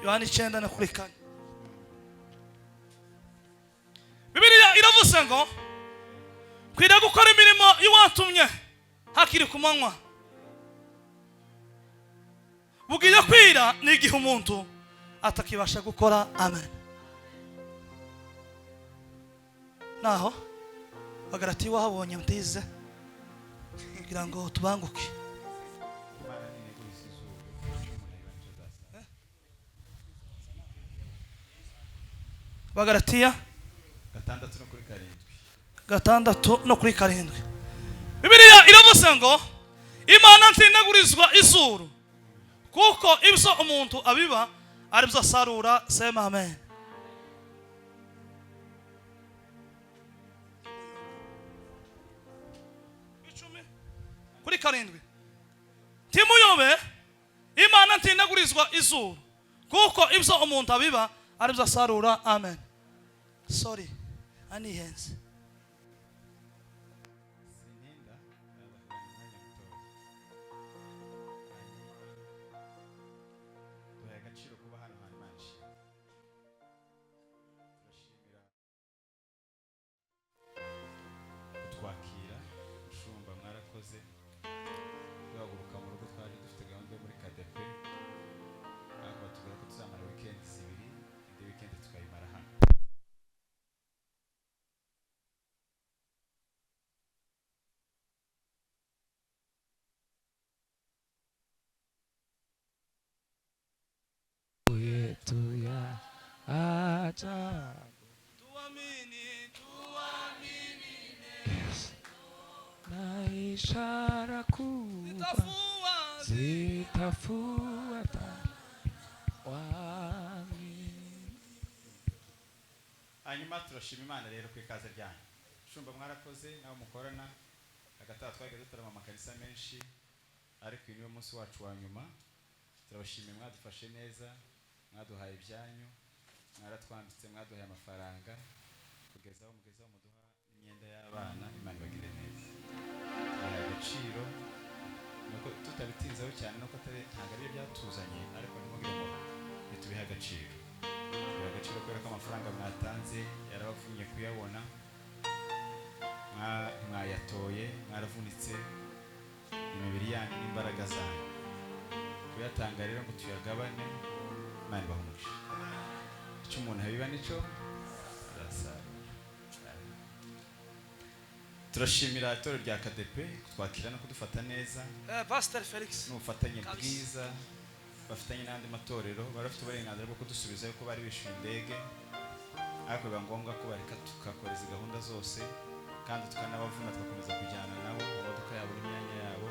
Yohana 9:4. Bibiliya iravuze ngo kwira gukora imirimo y'uwatumye hakiri ku manywa. Bugiye kwira n'igihe umuntu atakibasha gukora. Amen. Naho bagarati wahabonye mtize kugira ngo tubanguke. Bagaratiya 6:7. Bibiliya iravuze ngo Imana ntinagurizwa izuru kuko ibyo umuntu abiba ari byo asarura. Sema amen. Kuri 7. Timuyobe Imana ntinagurizwa izuru kuko ibyo umuntu abiba ari byo asarura. Amen. Sorry, anihenze. Twakira ushumba mwarakoze guhaguruka mu rugo twari dufite gahunda yo muri KDP ariko batubwira ko tuzamara weekend 2 indi weekend tukayimara hano. Tuya acha na ishara kubwa zitafuata wami. Hanyuma turashima Imana rero ku ikaze ryanyu. Shumba mwarakoze naho mukorana agataha twageze turama amakanisa menshi ariko uyu niwo munsi wacu wa nyuma. Turabashimiye mwadufashe neza, mwaduhaye ibyanyu, mwaratwanditse, mwaduhaye amafaranga kugezaho muduha imyenda y'abana. Imana ibagire neza. Agaciro nuko tutabitinzeho cyane nuko ntabwo ari byatuzanye ariko nimubwire ngo bitubihe agaciro. Tubihe agaciro kubera ko amafaranga mwatanze yarabavunye kuyabona, mwayatoye, mwaravunitse imibiri yanyu n'imbaraga zanyu kuyatanga rero ngo tuyagabane. Imana ibahumuje. Icyo umuntu abiba nicyo arasarura. Turashimira itorero rya KDP twakira no kudufata neza. Pastor Felix n'ubufatanye bwiza bafitanye n'andi matorero barafite uburenganzira bwo kudusubiza yuko bari bishyuye indege ariko biba ngombwa ko bareka tukakora izi gahunda zose kandi tukanabavuna tugakomeza kujyana nabo mu modoka yabo n'imyanya yabo.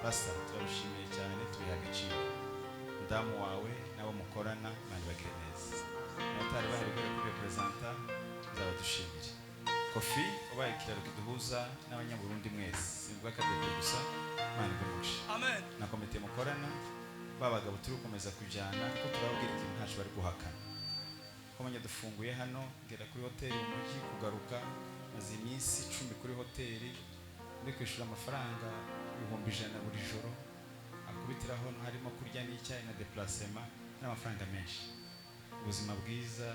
Basa turabishimiye cyane, tubiha agaciro. Mudamu wawe nabo mukorana Imana ibagire neza. Abatari bahari kuri representa nzabadushimire. Kofi ubaye ikiraro kiduhuza n'abanyaburundi mwese simvuga KDP gusa. Imana ibahumuje. Amen. Na komite mukorana babagabo turi gukomeza kujyana ko turababwira ikintu ntacu bari guhakana. Komanya dufunguye hano ngera kuri hoteli mu mujyi kugaruka maze iminsi 10 kuri hoteli ndi kwishura amafaranga 100 buri joro akubitiraho harimo kurya n'icyayi na déplacement n'amafaranga menshi. Ubuzima bwiza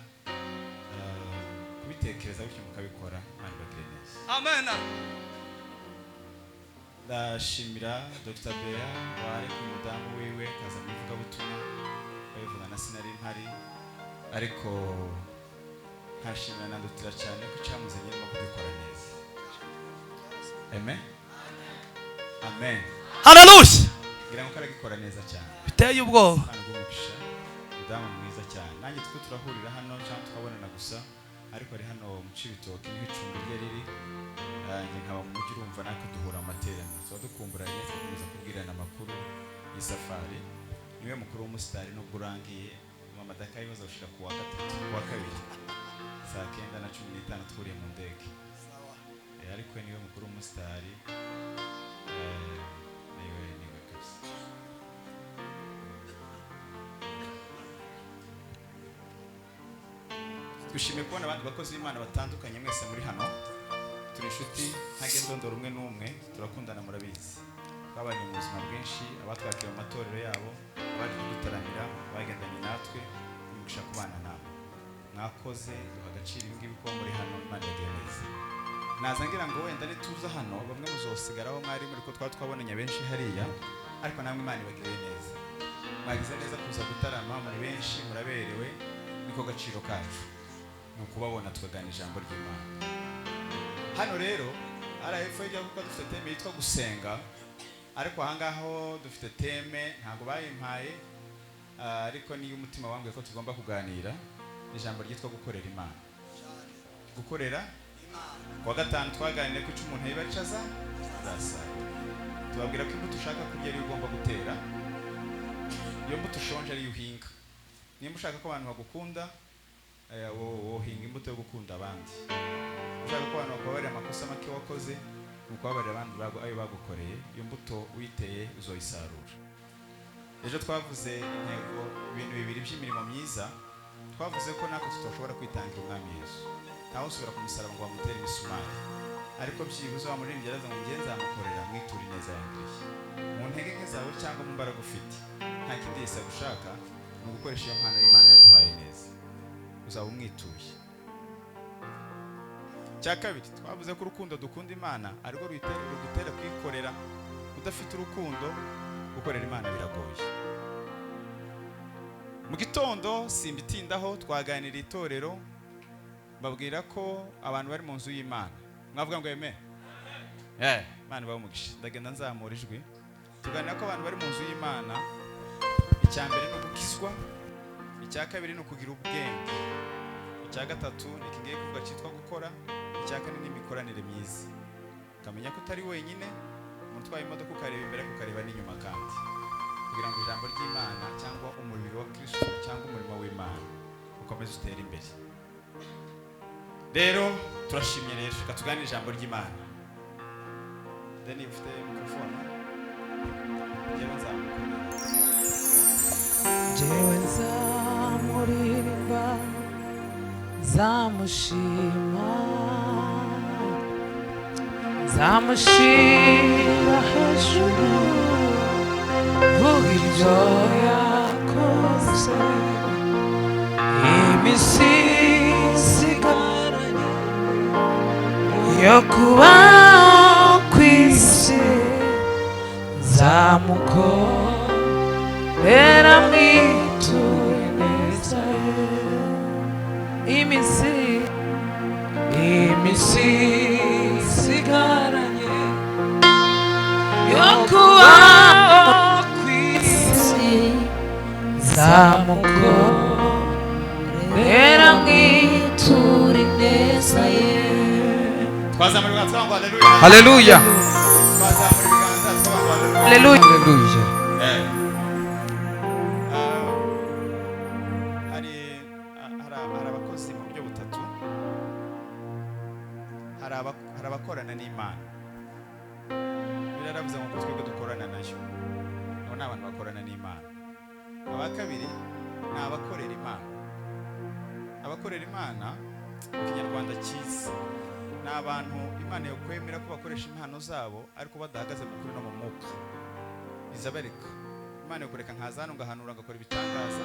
kubitekereza bityo mukabikora. Imana ibagire neza. Amen. Ndashimira Dr. Bea wari ku mudamu wiwe kaza mwivuga butumwa bayivuga na sinari mpari ariko nkashimira nandutira cyane ko cyamuzanye no kubikora neza. Amen. Amen. Hallelujah. Ngira ngo karagikora neza cyane. Biteye ubwoba. Kandi umugisha mudamu mwiza cyane. Nanjye twe turahurira hano cyangwa tukabonana gusa ariko ari hano mu Cibitoke niho icumbi rye riri. Nge nkaba mu mujyi urumva nako duhura amaterano tuba dukumburanye tukomeza kubwirana amakuru y'isafari. Niwe mukuru w'umusitari nubwo urangiye mama Daka ibibazo ushira ku wa gatatu ku wa kabiri saa 9:15 twuriye mu ndege. Ariko niwe mukuru w'umusitari niwe kabisa. Twishimiye kubona abandi bakozi b'Imana batandukanye mwese muri hano. Turi inshuti ntagendo rumwe n'umwe, turakundana murabizi. Twabanye mu buzima bwinshi, abatwakira mu matorero yabo, abaje kudutaramira, bagendanye natwe, umugisha kubana nawe mwakoze duha agaciro ibingibi ko muri hano Imana yagiye neza naza ngira ngo wenda nituza hano bamwe muzosigaraho mwari muri ko twabonanye benshi hariya ariko namwe Imana ibagiriye neza mwagize neza kuza gutarama muri benshi muraberewe niko gaciro kacu ni ukubabona twagana ijambo ry'Imana hano rero arahefo ijya kuko dufite teme yitwa gusenga ariko ahangaho dufite teme ntabwo bayimpaye ariko niyo umutima wambwiye ko tugomba kuganira ijambo ryitwa gukorera Imana gukorera kuwa gatanu twaganiriye ko umuntu yibacaza zasara tubabwira ko imbuto ushaka kurya ari ugomba gutera iyo mbuto ushonje ari uhinga nimba ushaka ko abantu bagukunda wohinga imbuto yo gukunda abandi ushaka ko abantu bakubabarira amakosa make wakoze ukubabarira abandi ayo bagukoreye iyo mbuto witeye uzoyisarura ejo twavuze intego ibintu bibiri by'imirimo myiza twavuze ko natwe tutashobora kwitangira umwami Yesu ntawe usubira ku musaraba ngo bamutere imisumari ariko byibuze wamuririmbye araza ngo ngenze amukorera mwitura ineza yanjye mu ntege nke zawe cyangwa mu mbaraga ufite nta kindi Yesu agushaka ni ugukoresha iyo mpano y'Imana yaguhaye neza uzaba umwituye cya kabiri twavuze ko urukundo dukunda Imana ariko rudutera kwikorera udafite urukundo gukorera Imana biragoye mu gitondo simbitindaho twaganiriye itorero babwira ko abantu bari mu nzu y'Imana mwavuga ngo yeme Imana bamugisha ndagenda nzamura ijwi tuganira ko abantu bari mu nzu y'Imana icya mbere no gukizwa icya kabiri no kugira ubwenge icya gatatu ni kingiye kuvuga cyitwa gukora icya kane ni imikoranire myiza ukamenya ko utari wenyine umuntu utwaye imodoka ukareba imbere ukareba n'inyuma kandi kugira ngo ijambo ry'Imana cyangwa umurimo wa Kristo cyangwa umurimo w'Imana ukomeze utere imbere rero turashimye rero reka tuganire ijambo ry'Imana Deni ufite mikrofone jewe nzamuririmba nzamushima nzamushira hejuru vuga ibyo yakoze imisigaranye yo kubaho kw'isi nzamukorera mwiture neza imisigaranye yo kubaho kw'isi nzamukorera mwiture neza twazamura ibiganza ngo haleluya twazamura ibiganza ngo haleluya hari abakozi mu buryo butatu hari abakorana n'Imana biraravuze ngo twebwe dukorana nayo abo ni abantu bakorana n'Imana aba kabiri ni abakorera Imana abakorera Imana mu kinyarwanda cyiza ni abantu Imana yo kwemera ko bakoresha impano zabo ariko badahagaze mu kuri no mu mwuka izabereka Imana yo kureka nkazana ngahanura ngakora ibitangaza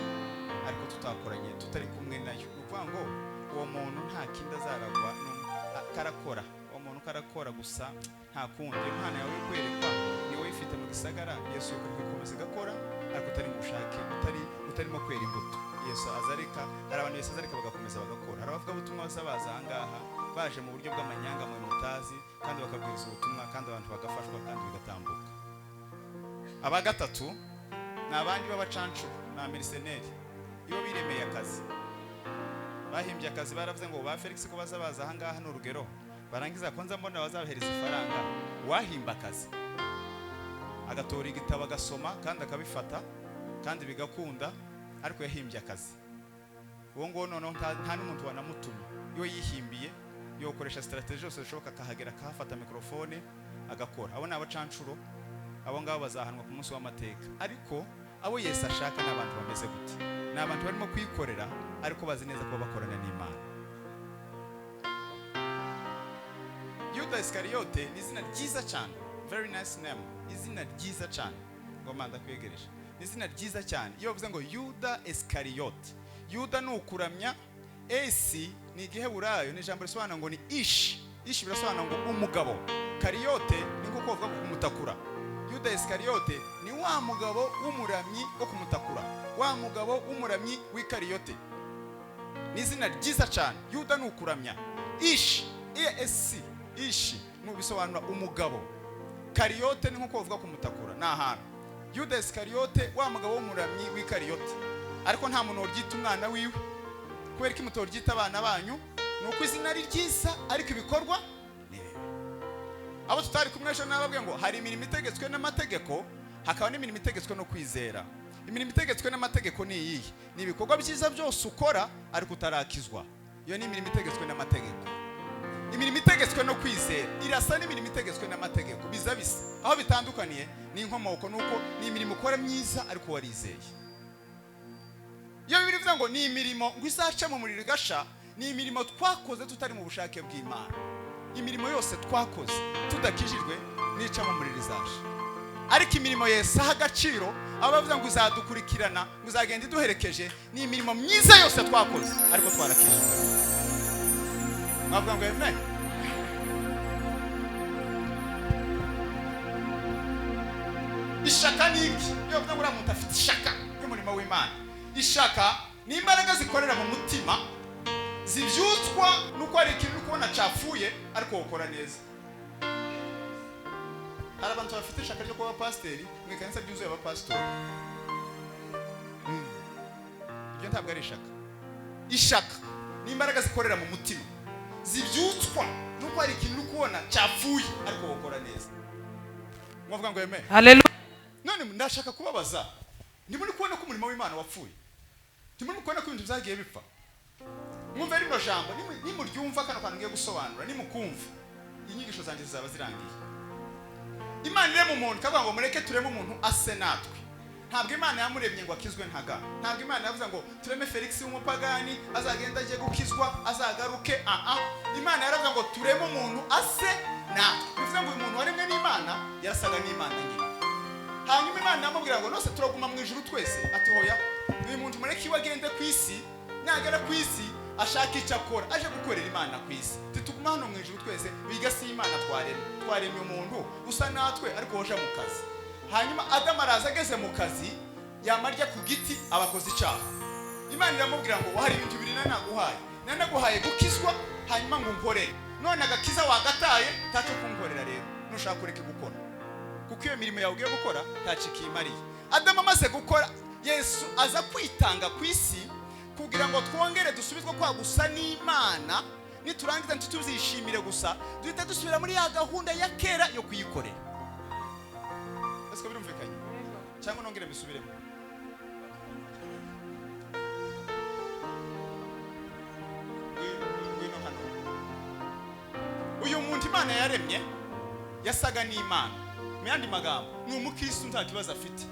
ariko tutakoranye tutari kumwe nayo ukuvuga ngo uwo muntu nta kindi azaragwa karakora uwo muntu karakora gusa nta kundi Imana yawe kwerekwa ni wowe ifite mu gisagara Yesu yo kwikomeza gakora ariko utari mushake utarimo kwera imbuto Yesu azareka hari abantu Yesu azareka bagakomeza bagakora hari abavuga ubutumwa bazabaza ahangaha baje mu buryo bw'amanyanga mu mutazi kandi bakabwiriza ubutumwa kandi abantu bagafashwa kandi bigatambuka aba gatatu ni abandi b'abacancu na mercenary iyo biremeye akazi bahimbye akazi baravuze ngo ba Felix ko bazabaza ahangaha n'urugero barangiza ko nza mbona bazabahereza ifaranga wahimba akazi agatora igitabo agasoma kandi akabifata kandi bigakunda ariko yahimbye akazi uwo ngo noneho nta n'umuntu wanamutumye iyo yihimbiye yo gukoresha strategy zose zishoboka akahagera akahafata mikrofone agakora abo ni abacancuro abo ngabo bazahanwa ku munsi w'amateka ariko abo Yesu ashaka n'abantu bameze gute ni abantu barimo kwikorera ariko bazi neza ko bakorana n'Imana Yuda Iskariote ni izina ryiza cyane very nice name izina ryiza cyane ngo manda kwegereje ni izina ryiza cyane iyo bavuze ngo Yuda Iskariote yuda ni ukuramya, esi ni igiheburayo, ni ijambo risobanura ngo ni ishi. Ishi birasobanura ngo umugabo. Kariyote ni nko kuvuga ngo kumutakura. Yuda Iskariyote ni wa mugabo w'umuramyi wo kumutakura, wa mugabo w'umuramyi w'Ikariyote. Ni izina ryiza cyane. Yuda ni ukuramya. Ishi, esi, ishi ni bisobanura umugabo. Kariyote ni nko kuvuga kumutakura, ni ahantu. Yuda Iskariyote wa mugabo w'umuramyi w'Ikariyote. Ariko nta muntu uryita umwana wiwe, kubera ko mutoryita abana banyu, nuko izina ari ryiza ariko ibikorwa ni bibi. Abo tutari kumwe ejo nababwiye ngo hari imirimo itegetswe n'amategeko, hakaba n'imirimo itegetswe no kwizera. Imirimo itegetswe n'amategeko ni iyi: ni ibikorwa byiza byose ukora ariko utarakizwa. Iyo ni imirimo itegetswe n'amategeko. Imirimo itegetswe no kwizera irasa n'imirimo itegetswe n'amategeko, biza bisa. Aho bitandukaniye ni inkomoko, nuko ni imirimo ukora myiza ariko warizeye. Iyo Bibiliya ivuga ngo ni imirimo ngo izaca mu muriro igasha, ni imirimo twakoze tutari mu bushake bw'Imana. Imirimo yose twakoze tudakijijwe nica mu muriro izasha. Ariko imirimo Yesu aha agaciro, abavuga ngo uzadukurikirana, ngo uzagenda iduherekeje, ni imirimo myiza yose twakoze ariko twarakijijwe. Bavuga ngo amen. Ishaka ni iki? Iyo bavuga ngo uriya muntu afite ishaka y'umurimo w'Imana. Ishaka ni imbaraga zikorera mu mutima, zibyutswa nuko hari ikintu kubona cyapfuye ariko ukora neza. Hari abantu bafite ishaka ryo kuba pasiteri mu ikanisa ryuzuye abapasitori. Ibyo ntabwo ari ishaka. Ishaka ni imbaraga zikorera mu mutima, zibyutswa nuko hari ikintu kubona cyapfuye ariko ukora neza. Mwavuga ngo amen. Haleluya. None ndashaka kubabaza, ndimo kubona ko umurimo w'Imana wapfuye? Ndimo kubona ko ibintu byagiye bipfa? Mwumve rino jambo, nimuryumva kana kantu ngiye gusobanura, nimukumva inyigisho zanjye zizaba zirangiye. Imana irema umuntu kavuga ngo mureke tureme umuntu ase natwe. Ntabwo Imana yamuremye ngo akizwe ntaga. Ntabwo Imana yavuze ngo tureme Felix w'umupagani azagenda agiye gukizwa azagaruke. Imana yaravuze ngo tureme umuntu ase natwe. Bivuze ngo uyu muntu waremwe n'Imana yarasaga n'Imana nyine. Hanyuma Imana yamubwira ngo nose turaguma mu ijuru twese. Ati hoya, uyu muntu mureke wagende ku isi, nagera ku isi ashaka icyo akora, aje gukorera Imana ku isi. Tituguma hano mu ijuru twese, biga si Imana twaremye umuntu usa natwe ariko hoja mu kazi. Hanyuma Adamu araza ageze mu kazi, yamarya ku giti abakoze icyaha. Imana iramubwira ngo hari ibintu bibiri nanaguhaye gukizwa, hanyuma ngo unkorere. None agakiza wagataye, ntacyo kunkorera rero. Nushaka kureka gukora, kuko iyo mirimo yawe ugiye gukora ntacikimariye. Adamu amaze gukora, Yesu aza kwitanga ku isi kugira ngo twongere dusubizwe kwa gusa n'Imana. Niturangiza ntituzishimire gusa, duhita dusubira muri ya gahunda ya kera yo kuyikorera. Ese birumvikanye cyangwa nongere bisubiremo? Wino hano uyu muntu Imana yaremye yasaga n'Imana. Mu yandi magambo ni umukristo nta kibazo afite,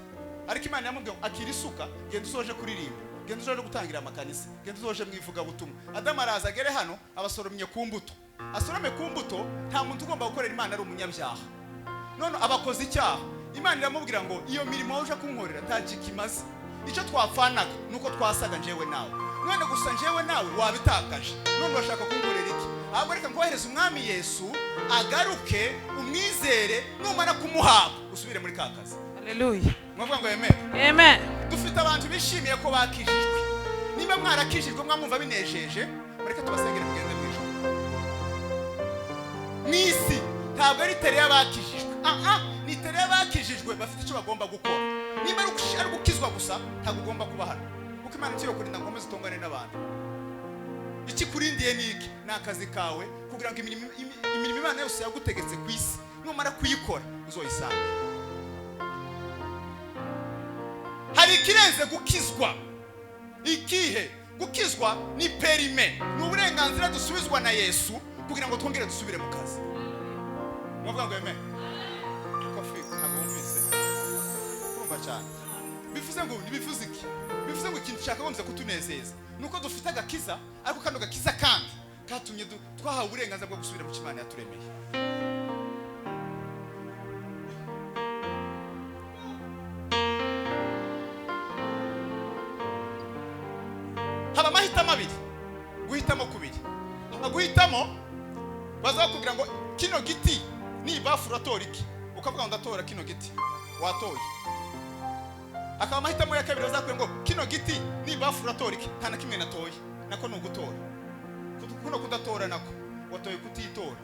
ariko Imana yamubwiye akira isuka, genda usoje kuririmba, genda usoje gutangira amakanisa, genda usoje mwivuga butumwa. Adamu araza agere hano abasoromye ku mbuto. Asorome ku mbuto, nta muntu ugomba gukorera Imana ari umunyabyaha. None abakoze icyaha, Imana iramubwira ngo iyo mirimo uje kunkorera ntakikimaze. Icyo twapfanaga nuko twasaga njewe nawe. None gusa njewe nawe wabitakaje. None urashaka kunkorera iki? Ahubwo reka ngohereze umwami Yesu agaruke, umwizere, numara kumuhabwa usubire muri kakazi. Haleluya. Mwavuga ngo amen. Amen. Dufite abantu bishimiye ko bakijijwe. Niba mwarakijijwe mwamumva binejeje, mureke tubasengere kugenda mu ijuru. Nisi ntabwo ari tere y'abakijijwe. Ni tere y'abakijijwe bafite icyo bagomba gukora. Niba ari gukizwa gusa, ntabwo ugomba kuba hano, kuko Imana icyo kurinda ngo muzitongane n'abantu. Iki kurindiye niki? Ni akazi kawe kugira ngo imirimo Imana yose yagutegetse ku isi numara kuyikora uzoyisanga. Hari ikirenze gukizwa. Ikihe? Gukizwa ni perime, ni uburenganzira dusubizwa na Yesu kugira ngo twongere dusubire mu kazi. Mwavuga ngo amen. Kofi ntabwo wumvise. Urumva cyane. Bivuze ngo bivuze iki? Bivuze ngo ikintu cyakagombye kutunezeza nuko dufite agakiza, ariko kano gakiza kandi katumye twahawe uburenganzira bwo gusubira mu Imana yaturemeye. amahitamo abiri, guhitamo kubiri. Guhitamo bazakubwira ngo kino giti ni bafu uratora iki, ukavuga ngo ndatora kino giti, watoye. Akaba amahitamo ya kabiri bazakubwira ngo kino giti ni bafu uratora iki, nta na kimwe natoye, nako ni ugutora. Kuno kudatora nako watoye kutitora.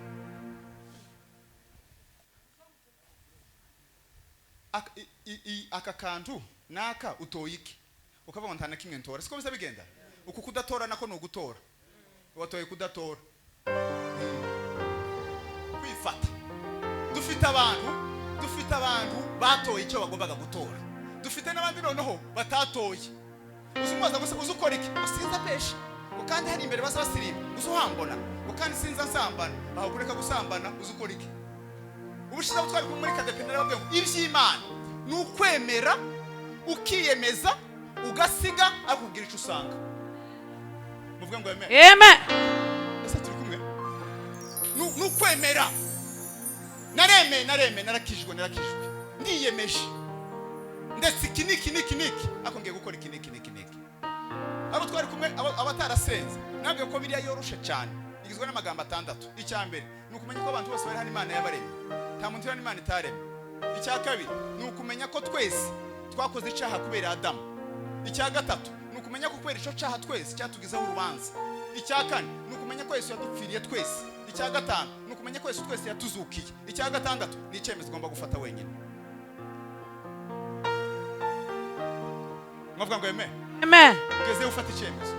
Aka kantu naka utoye iki, ukavuga ngo nta na kimwe ntora. Siko biza bigenda. Uku kudatora nako ni ugutora, watoye kudatora. Kwifata. Dufite abantu batoye icyo bagombaga gutora. Dufite n'abandi noneho batatoye. Uzumuza gusa uzukora iki, usinza pesha, ukandi hari imbere basa basirimu, uzuhambona, ukandi sinza nsambana, aho kureka gusambana uzukora iki. Ubushize butwari muri kadependera babwe iby'Imana nukwemera, ukiyemeza, ugasiga akubwira icyo usanga. Muvuga ngo amen. Amen. Ese turi kumwe? Nukwemera. Nareme narakijwe. Ndiyemeje. Ndetse kiniki akongeye gukora kiniki. Abo twari kumwe abatarasenze nabwe ko biriya yoroshe cyane. Igizwe n'amagambo 6. Icyambere nukumenya ko abantu bose bari hano Imana yabaremye. Nta muntu uri Imana itaremye. Icya kabiri nukumenya ko twese twakoze icyaha kubera Adamu. Icya gatatu nukumenya ko kubera ico cyaha twese cyatugizaho urubanza. Icya kane nukumenya ko Yesu yadupfiriye twese. Icya gatanu nukumenya ko Yesu twese yatuzukiye. Icya gatandatu ni icyemezo ugomba gufata wenyine. Mwavuga ngo amen. Amen. Ugeze ufata icyemezo.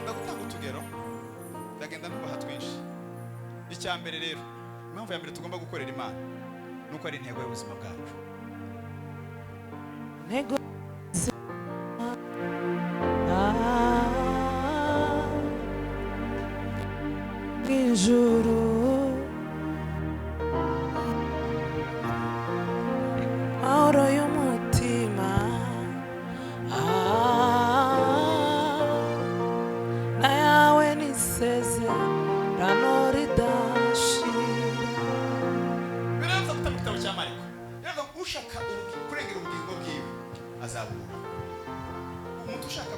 Ndagutanga utugero. Ndagenda ntubaha twinshi. Icyambere rero, impamvu ya mbere tugomba gukorera Imana nuko ari intego y'ubuzima bwacu. Nego Ijuru mahoro y'umutima na yawe n'isezerano ridashira. Biranza gutanga igitabo cya Mariko. Rero ushaka kurengera ubugingo bwiwe azabura. Umuntu ushaka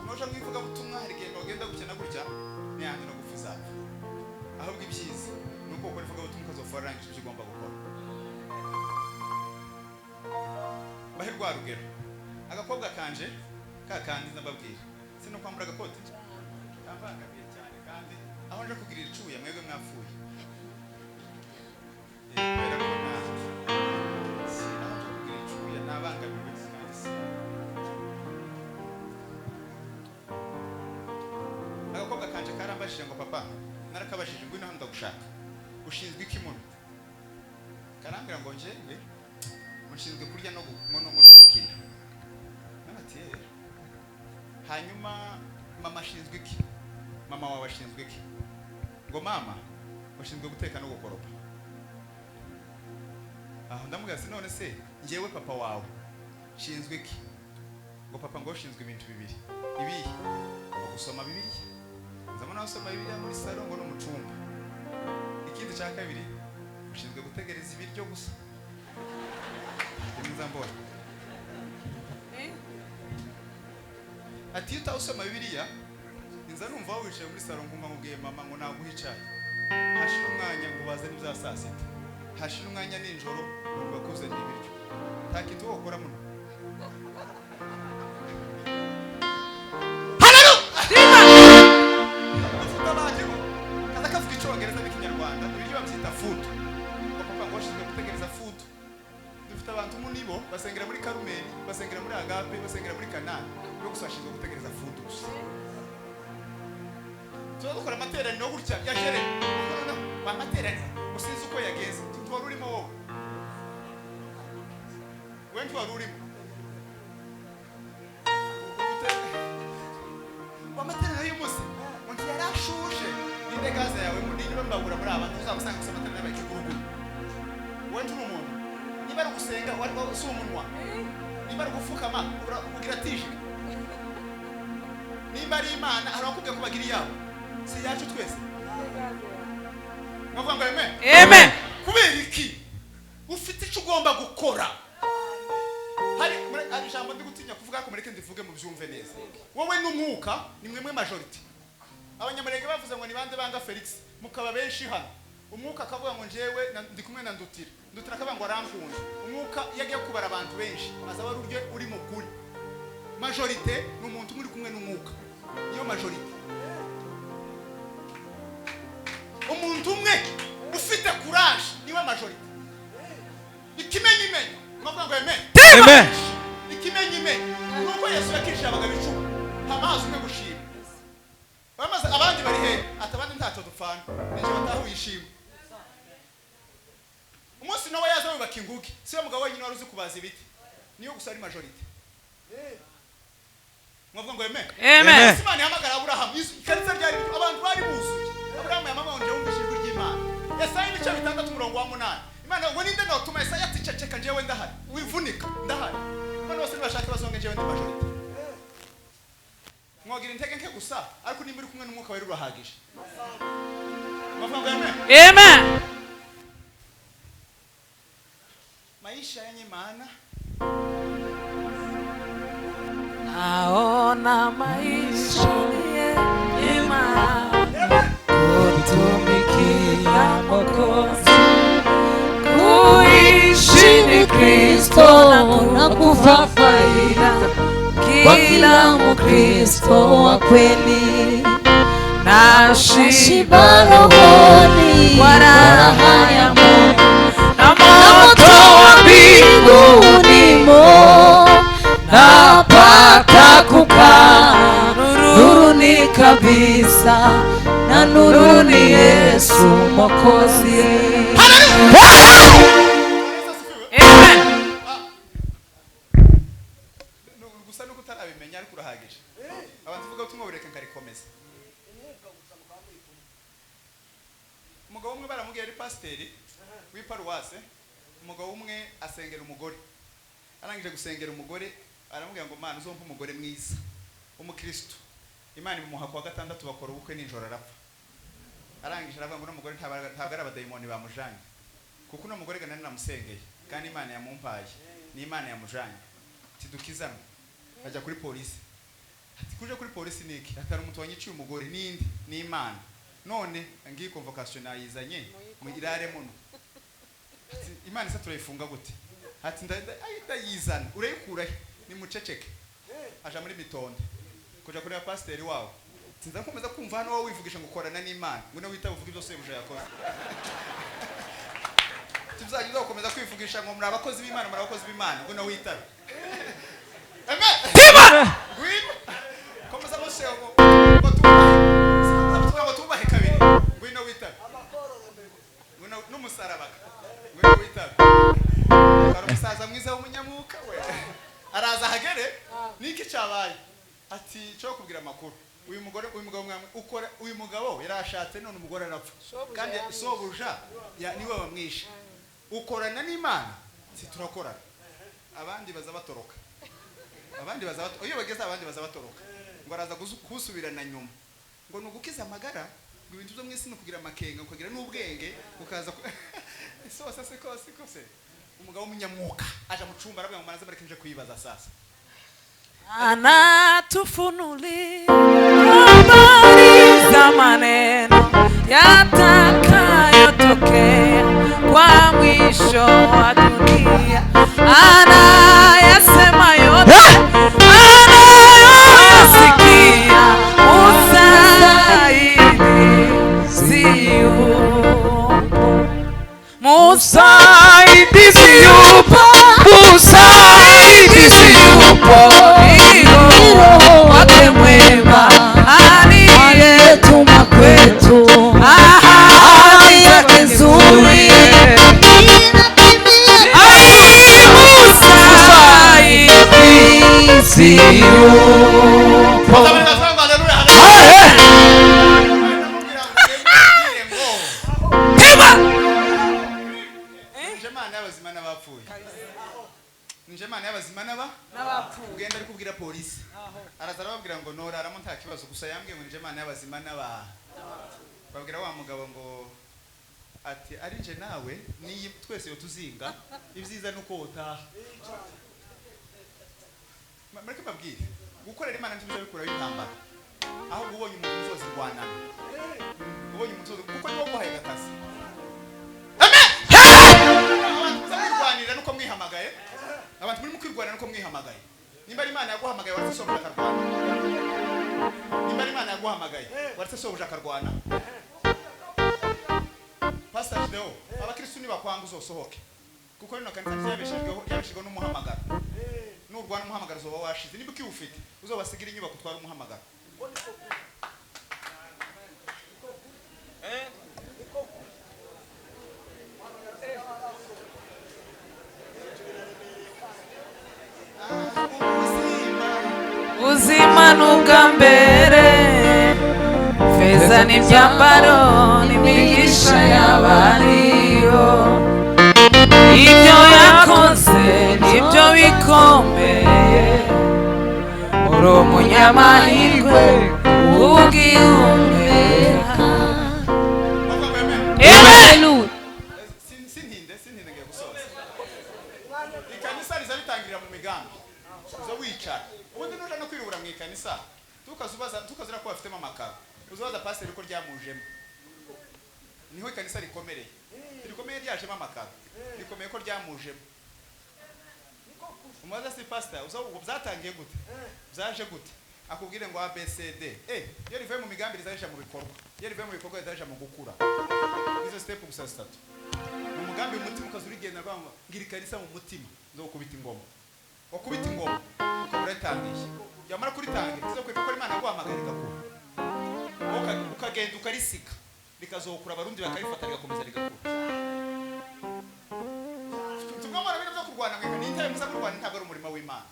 noja mwivuga butumwa hari igihe nogenda gukena gutya n'yandi no gufiza. Ahubwo ibyiza nuko ukora ivuga butumwa kazofarangije icyo ugomba gukora. Bahirwa rugero. Agakobwa kanje kakandi ndababwira. Sino kwambura agakote. Kambangamiye cyane kandi aho nje kugirira icuya mwebwe mwapfuye. Kubera ko sinaje kugirira icuya nabangamiwe kandi si. Agakobwa kanje karambashije ngo papa narakabashije ngwino hano ndagushaka. Ushinzwe iki muno? Karambira ngo nje mushinzwe kurya no gukina. Nabati hanyuma mama ashinzwe iki? Mama wawe ashinzwe iki? Ngo mama bashinzwe guteka no gukoropa. Aho ndamugase none se ngewe papa wawe shinzwe iki? Ngo papa ngo shinzwe ibintu bibiri. Ibihe? Gusoma Bibiliya. Nzamana usoma Bibiliya muri salo ngo no mu cyumba. Ikindi cya kabiri ushinzwe gutegereza ibiryo gusa. Nzambona. Ati utasoma Bibiliya inza numva wicaye muri salo ngumva mubwiye mama ngo naguhicaye. Hashira umwanya ngo bazane ibya saa sita. Hashira umwanya ninjoro ngo bakuzanire ibiryo. Takintu wokora muno. Food. Papa ngo shizwe gutegereza food. Dufite abantu munibo basengera muri Karumeli, basengera muri Agape, basengera muri Kanani. Yo gusashizwe gutegereza food. Dukora amaterano no gutya ya jere. No, ba amaterano. Usinzi uko yageze. Twari urimo wowe. Wentu wari urimo. Ba amaterano y'umunsi. Ngo yarashuje. Ninde gaza yawe mudini bambagura muri abantu uzabasanga gusoma amaterano y'abakigurugu. Wentu umuntu. Niba ari gusenga wari usu umunwa. Niba ari gufukama ugira tije. Niba ari Imana arakubwiye ko bagira yabo. Si yacu twese. Ngavuga ngo amen. Amen. Kubera iki ufite icyo ugomba gukora hari ijambo ndi gutinya kuvuga ko mureke ndivuge mu byumve neza. Wowe n'umwuka ni mwemwe majority. Abanyamurenge bavuze ngo ni bande banga Felix mukaba benshi hano. Umwuka akavuga ngo njewe ndi kumwe na Ndutira. Ndutira akavuga ngo arankunda. Umwuka yagiye kubara abantu benshi azaba urye uri mu kuri. Majority ni umuntu muri kumwe n'umwuka. Niyo majority. Umuntu umwe ufite courage niwe majority. Ikimenyi menyi mwavuga ngo amen. Amen. Ikimenyi menyi nuko Yesu yakisha abagabo 10 hamazi umwe gushima. Bamaze abandi bari he atabandi ntato dupfana nije batahu yishima. Umunsi nawe yaza wubaka inguge siyo mugabo wenyine wari uzi kubaza ibiti niyo gusa ari majority. Mwavuga ngo amen. Amen. Imana yahamagara Abraham ikanisa ryari abantu bari buzuye. Abraham yamamaje wumvishijwe ry'Imana. Yesaya ibice 6:8. Imana ngo ninde no tuma Yesaya ticeceka njewe ndahari. Wivunika ndahari. Bano bose bashaka bazonge njewe ndi majority. Mwagira intege nke gusa ariko nimba uri kumwe n'umwuka wari urahagije. Mwavuga ngo amen. Amen. Maisha yenye Imana naona maisha yenye maana kutumikia Mwokozi, kuishi ni Kristo na kufa faida kwa kila Mkristo wa kweli, na shiba rohoni kwa raha ya Mungu na moto wa mbinguni mo napata kukaa nuruni kabisa, na nuruni Yesu Mwokozi. Amen. gusa nuko utarabimenya ariko urahagije. Abantu vuga utumwe bureke nkarikomeza. Umugabo umwe baramubwiye ari pasiteri w'iparuwase. Umugabo umwe asengera umugore. Arangije gusengera umugore aramubwira ngo Mana uzompa umugore mwiza umukristo. Imana imuha kwa gatandatu bakora ubukwe n'injoro arapfa. Arangije aravuga ngo n'umugore ntabwo ari abadayimoni bamujanye. Kuko no mugore ganani namusengeye kandi Imana yamumpaye. Ni Imana yamujanye. Tidukizana. Ajya kuri polisi. Ati kuje kuri polisi niki? Atari umuntu wanyiciye umugore nindi ni Imana. None ngiye convocation ayizanye mu irare muno. Ati Imana isa turayifunga gute? Ati ndayizana urayikura ni muceceke. Aja muri mitonde. Kuja kuri pasiteri wawe. Sinza komeza kumva hano wowe wivugisha ngo korana n'Imana. Ngone wita uvuga ibyo se buje yakoze. Tuzagiza gukomeza kwivugisha ngo muri abakozi b'Imana muri abakozi b'Imana ngone wita. Amen. Gwin. Komeza bose ngo batubahe kabiri. Ngwino wita. Ngwino n'umusaraba. Ngwino wita. Umusaza mwiza w'umunyamuka we araza hagere niki cyabaye ati cyo kubwira makuru uyu mugabo mwamwe ukora uyu mugabo yarashatse none umugore arapfa kandi sobuja niwe bamwishe ukorana n'Imana si turakorana abandi baza batoroka iyo bageze abandi baza batoroka ngo araza kusubirana nyuma ngo nugukiza amagara ngo ibintu byo mwisi no kugira amakenga ukagira n'ubwenge ukaza sose kose umugabo munyamuka aja mu cumba arabwe ngo manaze bareke nje kuyibaza sasa anatufunulia habari za maneno yatakayotokea kwa mwisho wa dunia, anayasema yote anayoyasikia, Musaidizi yupo, Musaidizi yupo, Roho wake mwema aliyetuma kwetu, ahadi yake nzuri Musaidizi yupo. Imana y'abazima n'abapfuye ugenda ari kubwira polisi arazara babwira ngo noraramo nta kibazo gusa yambwiye ngo Imana y'abazima babwira wa mugabo ngo ati ari nje nawe ni twese yo tuzinga ibyiza nuko utaha mureke mbabwire gukorera Imana ntibiza bikuraho intambara aho ubonye umuntu uzoza rwanana ubonye umuntu uzoza kuko niwo guhaye gatasi amen abantu muzamurwanira nuko mwihamagaye abantu muri mukwirwana nuko mwihamagaye nimba ari Imana yaguhamagaye waretse sobuja akarwana nimba ari Imana yaguhamagaye waretse sobuja akarwana Pastor Deo abakristo ni bakwanga uzosohoke kuko rino kanisa yabeshejweho n'umuhamagaro n'urwana umuhamagaro zoba washize niba ukiwufite uzobasigira inyubako twara umuhamagaro Uzima n'ubwa mbere feza n'ibyambaro n'imigisha y'abariyo ibyo yakoze nibyo bikomeye uri umunyamahirwe ubwihumeka Hallelujah sintinde ngiye gusoza ikanisa riza ritangirira mu migambi uzo wicara ubundi nuja no kwirubura mu ikanisa tukazira ko bafitemo amakaro uzobaza pastor uko ryamujemo niho ikanisa rikomeye ryajemo amakaro rikomeye ko ryamujemo umubaza si pastor uzo byatangiye gute byaje gute akubwire ngo ABCD iyo rivuye mu migambi rizaje mu bikorwa iyo rivuye mu bikorwa rizaje mu gukura izo step gusa zitatu mu mugambi umutima ukazurigenda rwango ngira ikanisa mu mutima nzokubita ingoma wakubita ingoma ukaburatangisha yamara kuritangira kizo kweko ko Imana yaguhamagara igakura ukagenda ukarisika rikazokura abarundi bakarifata rigakomeza rigakura tugomba rero byo kurwana mweka n'intare muza kurwana ntabwo ari umurimo w'Imana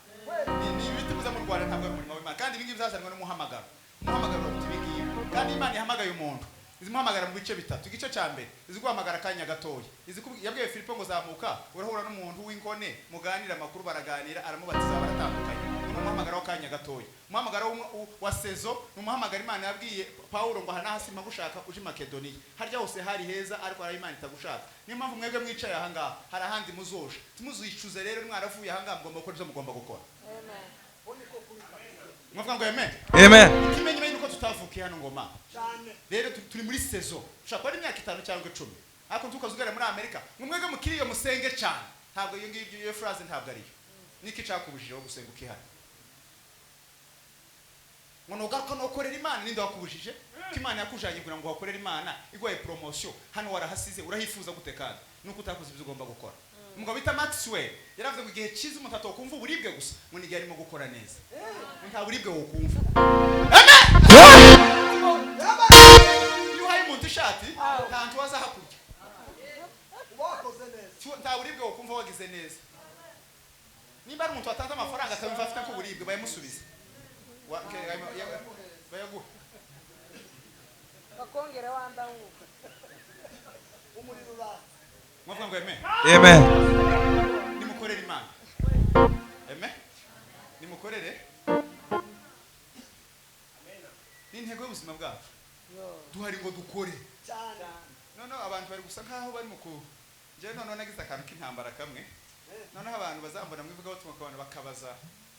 ni ibiti muza kurwana ntabwo ari umurimo w'Imana kandi ibingi bizazanwa n'umuhamagaro w'ibingibi kandi Imana yahamagaye umuntu izimuhamagara mu bice bitatu igice cya mbere iziguhamagara akanya gatoya yabwiye Filipo ngo zamuka urahura n'umuntu w'inkone muganira amakuru baraganira aramubatiza baratandukanye umuhamagara w'akanya gatoya umuhamagara wa sezo umuhamagara Imana yabwiye Paulo ngo hasi magushaka uje Makedoniya harya hose hari heza ariko ari Imana itagushaka niyo mpamvu mwebwe mwicaye aha ngaha hari ahandi muzoje tumuzicuze rero mwaravuye aha ngaha mugomba gukora ibyo mugomba gukora amen mwavuga ngo amen kimenye nuko tutavukiye hano ngoma rero turi muri sezo ushaka ari imyaka 5 cyangwa 10 ariko tukazugara muri Amerika mwebwe mukiriyo musenge cyane ntabwo iyo ngibyo iyo phrase ntabwo ari yo niki cakubujije wo gusenga ukihana ngono gako no korera Imana ninde wakubujije ko Imana yakujanye kugira ngo wakorera Imana igwaye promotion hano warahasize urahifuza gutekana nuko utakoze ibyo ugomba gukora umugabo bita Maxwell yaravuze ngo igihe cyiza umuntu atokumva uburibwe gusa ngo nige arimo gukora neza nta buribwe wo kumva amen yuhaye umuntu ishati ntantu waza hakurya ubakoze neza nta buribwe wo kumva wagize neza nimba ari umuntu watanze amafaranga akamva afite ko buribwe bayamusubiza bayaguha bakongera wandanguka umuriro ba mwavuga ngo amen nimukorere Imana amen nimukorere n'intego y'ubuzima bwacu duhari ngo dukore none abantu bari gusa nkaho bari mukuru je none nagize akantu k'intambara kamwe none abantu bazambona mwivuga aho tumakabana bakabaza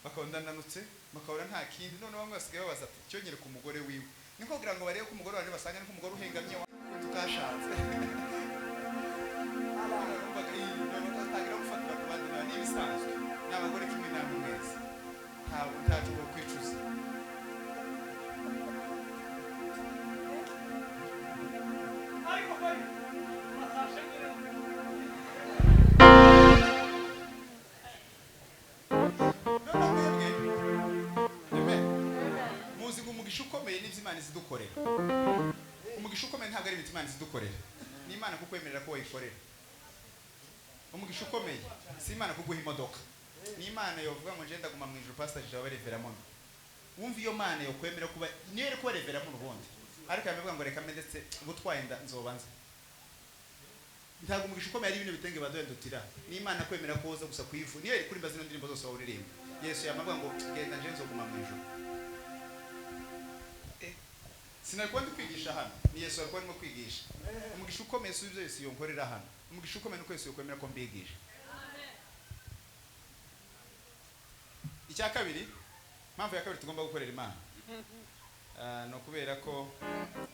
bakondananutse bakabura nta kindi none bamwe basigaye babaza ati cyonyere ku mugore wiwe niko kugira ngo barebe ko umugore waje basanga niko umugore uhengamye tukashatse tagira gufatira ku bandi bana n'ibisanzwe n'abagore kimwe namwe mwese ntabwo utacuba kwicuza ariko bari matashengere muzi ngo umugisha ukomeye n'ibyo Imana izidukorera umugisha ukomeye ntabwo ari ibyo Imana izidukorera ni Imana kukwemerera ko wayikorera umugisha ukomeye si Imana kuguha imodoka ni Imana yovuga ngo ngenda guma mu ijuru pastor jawe reveramo wumva iyo Mana yokwemera kuba niyo iri kuba reveramo ubundi ariko yamevuga ngo reka ndetse gutwaye inda nzobanza ntabwo umugisha ukomeye ari ibintu bitenge badondotira ni Imana kwemera ko uza gusa kuyivu niyo iri kurimba zino ndirimbo zose wawuririmba Yesu yamavuga ngo genda nje nzoguma mu ijuru sinariko ndi kwigisha hano ni Yesu ariko arimo kwigisha umugisha ukomeye si ibyo Yesu yonkorera hano umugisha ukomeye nuko Yesu yokwemera ko mbigisha icya kabiri mpamvu ya kabiri tugomba gukorera Imana no kubera ko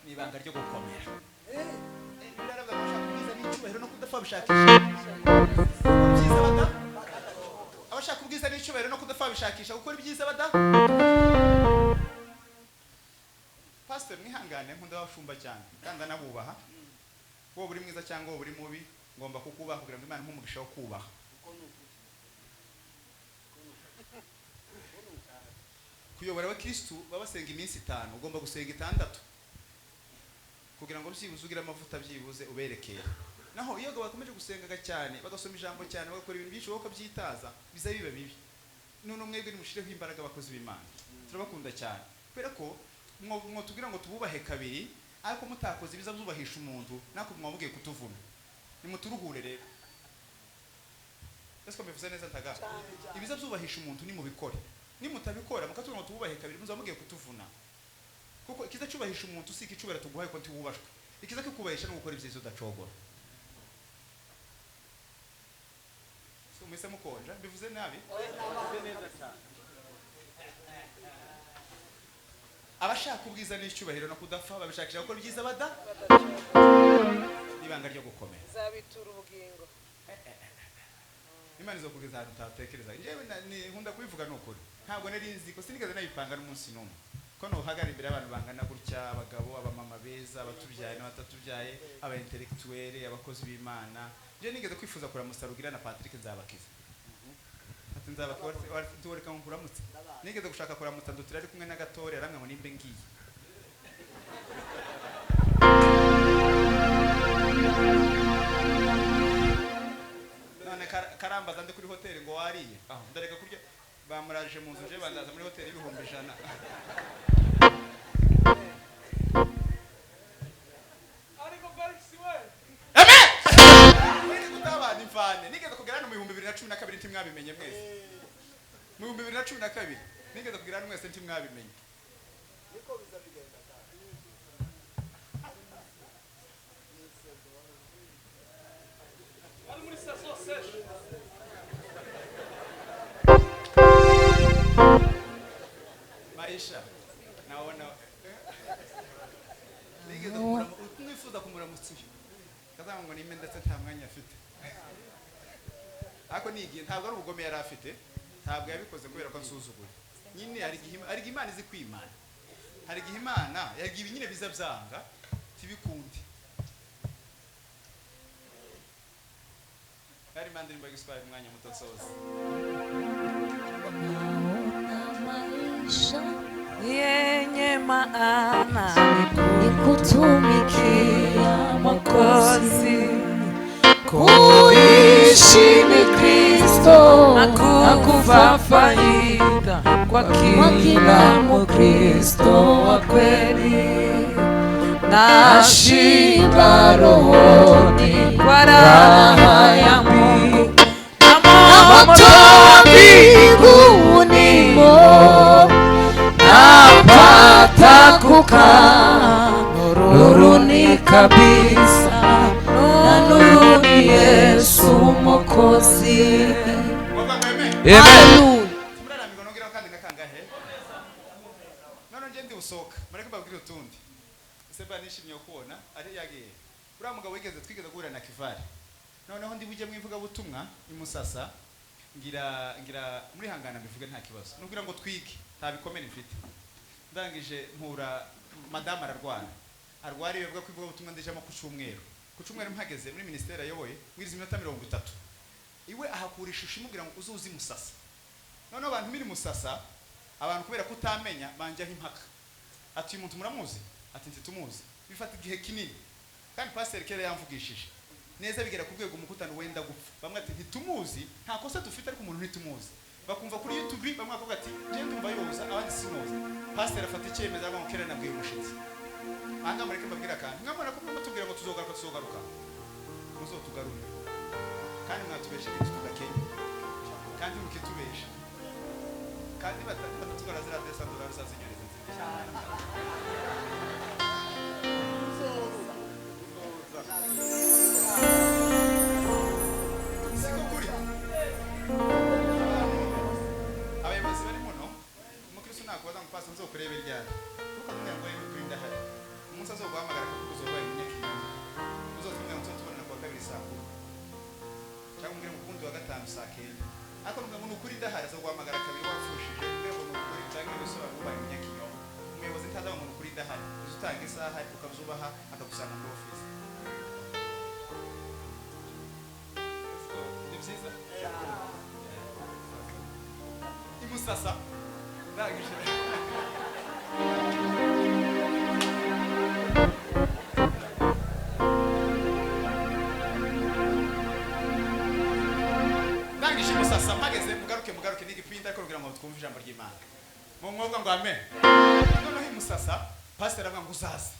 nibanga ryo gukomera biraravye abashaka kubwiza n'icyubahiro no kudafa bishakisha byiza bada abashaka kubwiza n'icyubahiro no kudafa bishakisha gukora ibyiza bada pastor mwihangane nkunda abashumba cyane kandi anabubaha wo buri mwiza cyangwa wo buri mubi ngomba kukubaha kugira ngo Imana nkumugisha wo kubaha kuyobora abakristu babasenga iminsi 5 ugomba gusenga 6 kugira ngo byibuze ugira amavuta byibuze uberekera naho iyo bakomeje gusengaga cyane bagasoma ijambo cyane bagakora ibintu byinshi wowe kabyitaza biza biba bibi none mwebwe nimushireho imbaraga abakozi b'Imana turabakunda cyane kubera ko mwo tugira ngo tububahe kabiri ariko mutakoze ibiza byubahisha umuntu nako mwabugiye kutuvuna nimuturuhure rero Ese mbivuze neza ntaga ibiza byubahisha umuntu ni mubikore nimutabikora mukatubona ngo tububahe kabiri muzamugiye kutuvuna kuko ikiza cyubahisha umuntu usika icubera tuguhaye ko ntiwubashwe ikiza kukubahisha no gukora ibyiza udacogora so mwese mukonja bivuze nabi neza cyane abashaka ubwiza n'icyubahiro no kudafa babishakira gukora ibyiza bada nibanga ryo gukomera zabitura ubugingo Imana izo kugeza ahantu utatekereza njyewe nkunda kubivuga n'ukuri ntabwo nari nzi ko sinigeze nayipanga n'umunsi n'umwe ko nohagara imbere y'abantu bangana gutya abagabo abamama beza abatubyaye n'abatatubyaye aba intellectuel abakozi b'Imana njye nigeze kwifuza kuramusa Rugira na Patrick Nzabakiza ati nzabakiza ngo kuramutse nigeze gushaka kuramutsa ndutira ari kumwe na Gatore aramwe ngo nimbe ngiye none karambaza ndi kuri hoteli ngo wariye ndareka kurya bamuraje mu nzu je bandaza muri hoteli ibihumbi 100 ariko Felix we amen kutabana imvane nigeze kugera no mu 2012 ntimwabimenye mwese mu 2012 nigeze kugera no mwese ntimwabimenye niko bizabigenda ari muri saso session Maisha naona nigeze mwifuza kumuramutsa kazanga ngo nime ndetse nta mwanya afite ako nigiye ntabwo ari ubugome yari afite ntabwo yabikoze kubera ko nsuzuguye nyine ari Imana izi kwimana hari igihe Imana yagiye ibinyine biza byanga tibikundi hari mandi nimba giswaye umwanya muto soze yenye maana nikutumikia Mwokozi, kuishi ni Kristo na kufa faida kwa kila Mkristo wa kweli, nashiba rohoni kwa raha ya Mungu na moto wa mbinguni napata kukaa nuruni kabisa, na nuru ni Yesu Mwokozi. Amen. Murara migonongera kandi nakangahe none nje ndi usoka mureke babwire utundi seba nishimye kubona ari yagiye ura mugabo wigeze twigeze guhura na Kivari noneho ndi bujye mwivuga butumwa imusasa ngira muri hangana bivuge nta kibazo nugira ngo twige nta bikomere mfite ndangije mpura madame arwariye bwa kwivuga butumwa ndijamo ku cyumweru mpageze muri ministeri ayoboye mwiriza iminota 30 iwe ahakura ishusho imubwira ngo uzuzi musasa none abantu miri musasa abantu kubera kutamenya banjyaho impaka ati umuntu muramuzi ati ntitumuzi bifata igihe kinini kandi pastor kera yamvugishije neza bigera ku rwego umukutano wenda gupfa bamwe ati ntitumuzi nta kosa dufite ariko umuntu ntitumuzi bakumva kuri YouTube bamwe akavuga ati je ndumva yoza abandi sinoza pastor afata icyemezo aba mukera nabwiye umushitsi anga mureke mbabwira kandi ngamara ko mutubwira ngo tuzogaruka muzotugarura kandi mwatubeshe kitu tugakenya kandi mukitubesha kandi batatugara zira $10 rusazinyereza siko kuri abayobozi bari kureba iryari ukamubwira ngo rero kuri ndahari umunsi azoguhamagara kuzobaye umunyakinyoma uzotubwira ngo tubonana kuwa kabiri saa 10 cyangwa umbwire ngo kundi wa gatanu saa 9 ariko ngo nukuri ndahari azoguhamagara kabiri wapfushije rwego nukuri cyangwa ibisobanuro ubaye umunyakinyoma umuyobozi ntaza ngo nukuri ndahari uzutanga isaha ukazubaha akagusanga muri office ni byiza imusasa ndangije imusasa mageze mugaruke n'igipinda ariko kugira ngo twumve ijambo ry'Imana mu mwuga ngo amen noneho imusasa pastor avuga ngo uzaza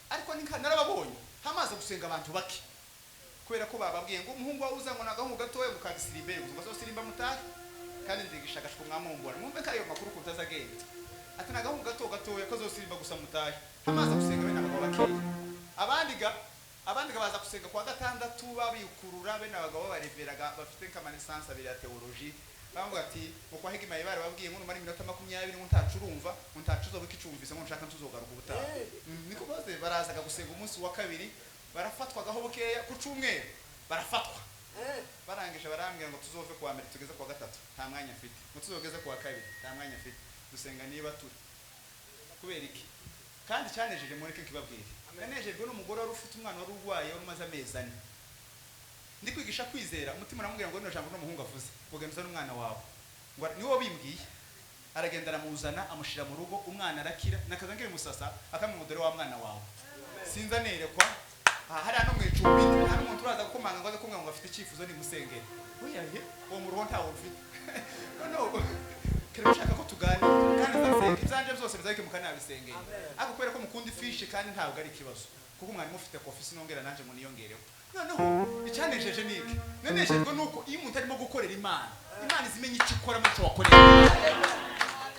ariko narababonye hamaze gusenga abantu bake kubera ko bababwiye ngo umuhungu wawe uzango nagahungu gatoye mukagisirimbere ngo azosirimba mutahe kandi ndigishagashwe mwamumbona mumbe kayo makuru kutazagenda ati nagahungu gatoya ko azosirimba gusa mutahe hamaze gusenga bene abagabo bake abandi baza gusenga kwa gatandatu babikurura bene abagabo bareveraga bafite kamanesansa abiri ya theology bavuga ati uko hegima yibare babwiye ngo numara iminota 20 ngo ntacurumva ngo ntacuzo bikicumvise ngo nshaka ntuzogaruka ubutaha niko baze barazaga gusenga umunsi wa kabiri barafatwagaho bukeya ku cyumweru barafatwa barangije barambwira ngo tuzove kuwa mbere tugeze kuwa gatatu nta mwanya afite ngo tuzogeze kuwa kabiri nta mwanya afite dusenga niba turi kubera iki kandi cyanejeje Mureke kibabwire nanejejwe n'umugore wari ufite umwana wari urwaye wari umaze amezi 4 ndi kwigisha kwizera umutima namubwira ngo no jambo n'umuhungu avuze kugenza n'umwana wawe ngo niwo bimbwiye aragenda aramuzana amushira mu rugo umwana arakira nakazangire musasa akamumudore wa mwana wawe sinza nerekwa hari ano mwicumbi hari umuntu uraza gukomanga ngo akumwe ngo afite icyifuzo ni musengere oyaye uwo mu ruho ntawo ufite no kero ushaka ko tuganira kandi zasenga ibyanje byose bizabike mukanabisengeye ariko kubera ko mukunda ifishi kandi ntabwo ari ikibazo kuko umwana mufite ku office nongera nanje ngo niyongereho noneho icyanejeje niki nanejejwe nuko iyo umuntu arimo gukorera Imana izimenye icyo ikora mu cyo wakorera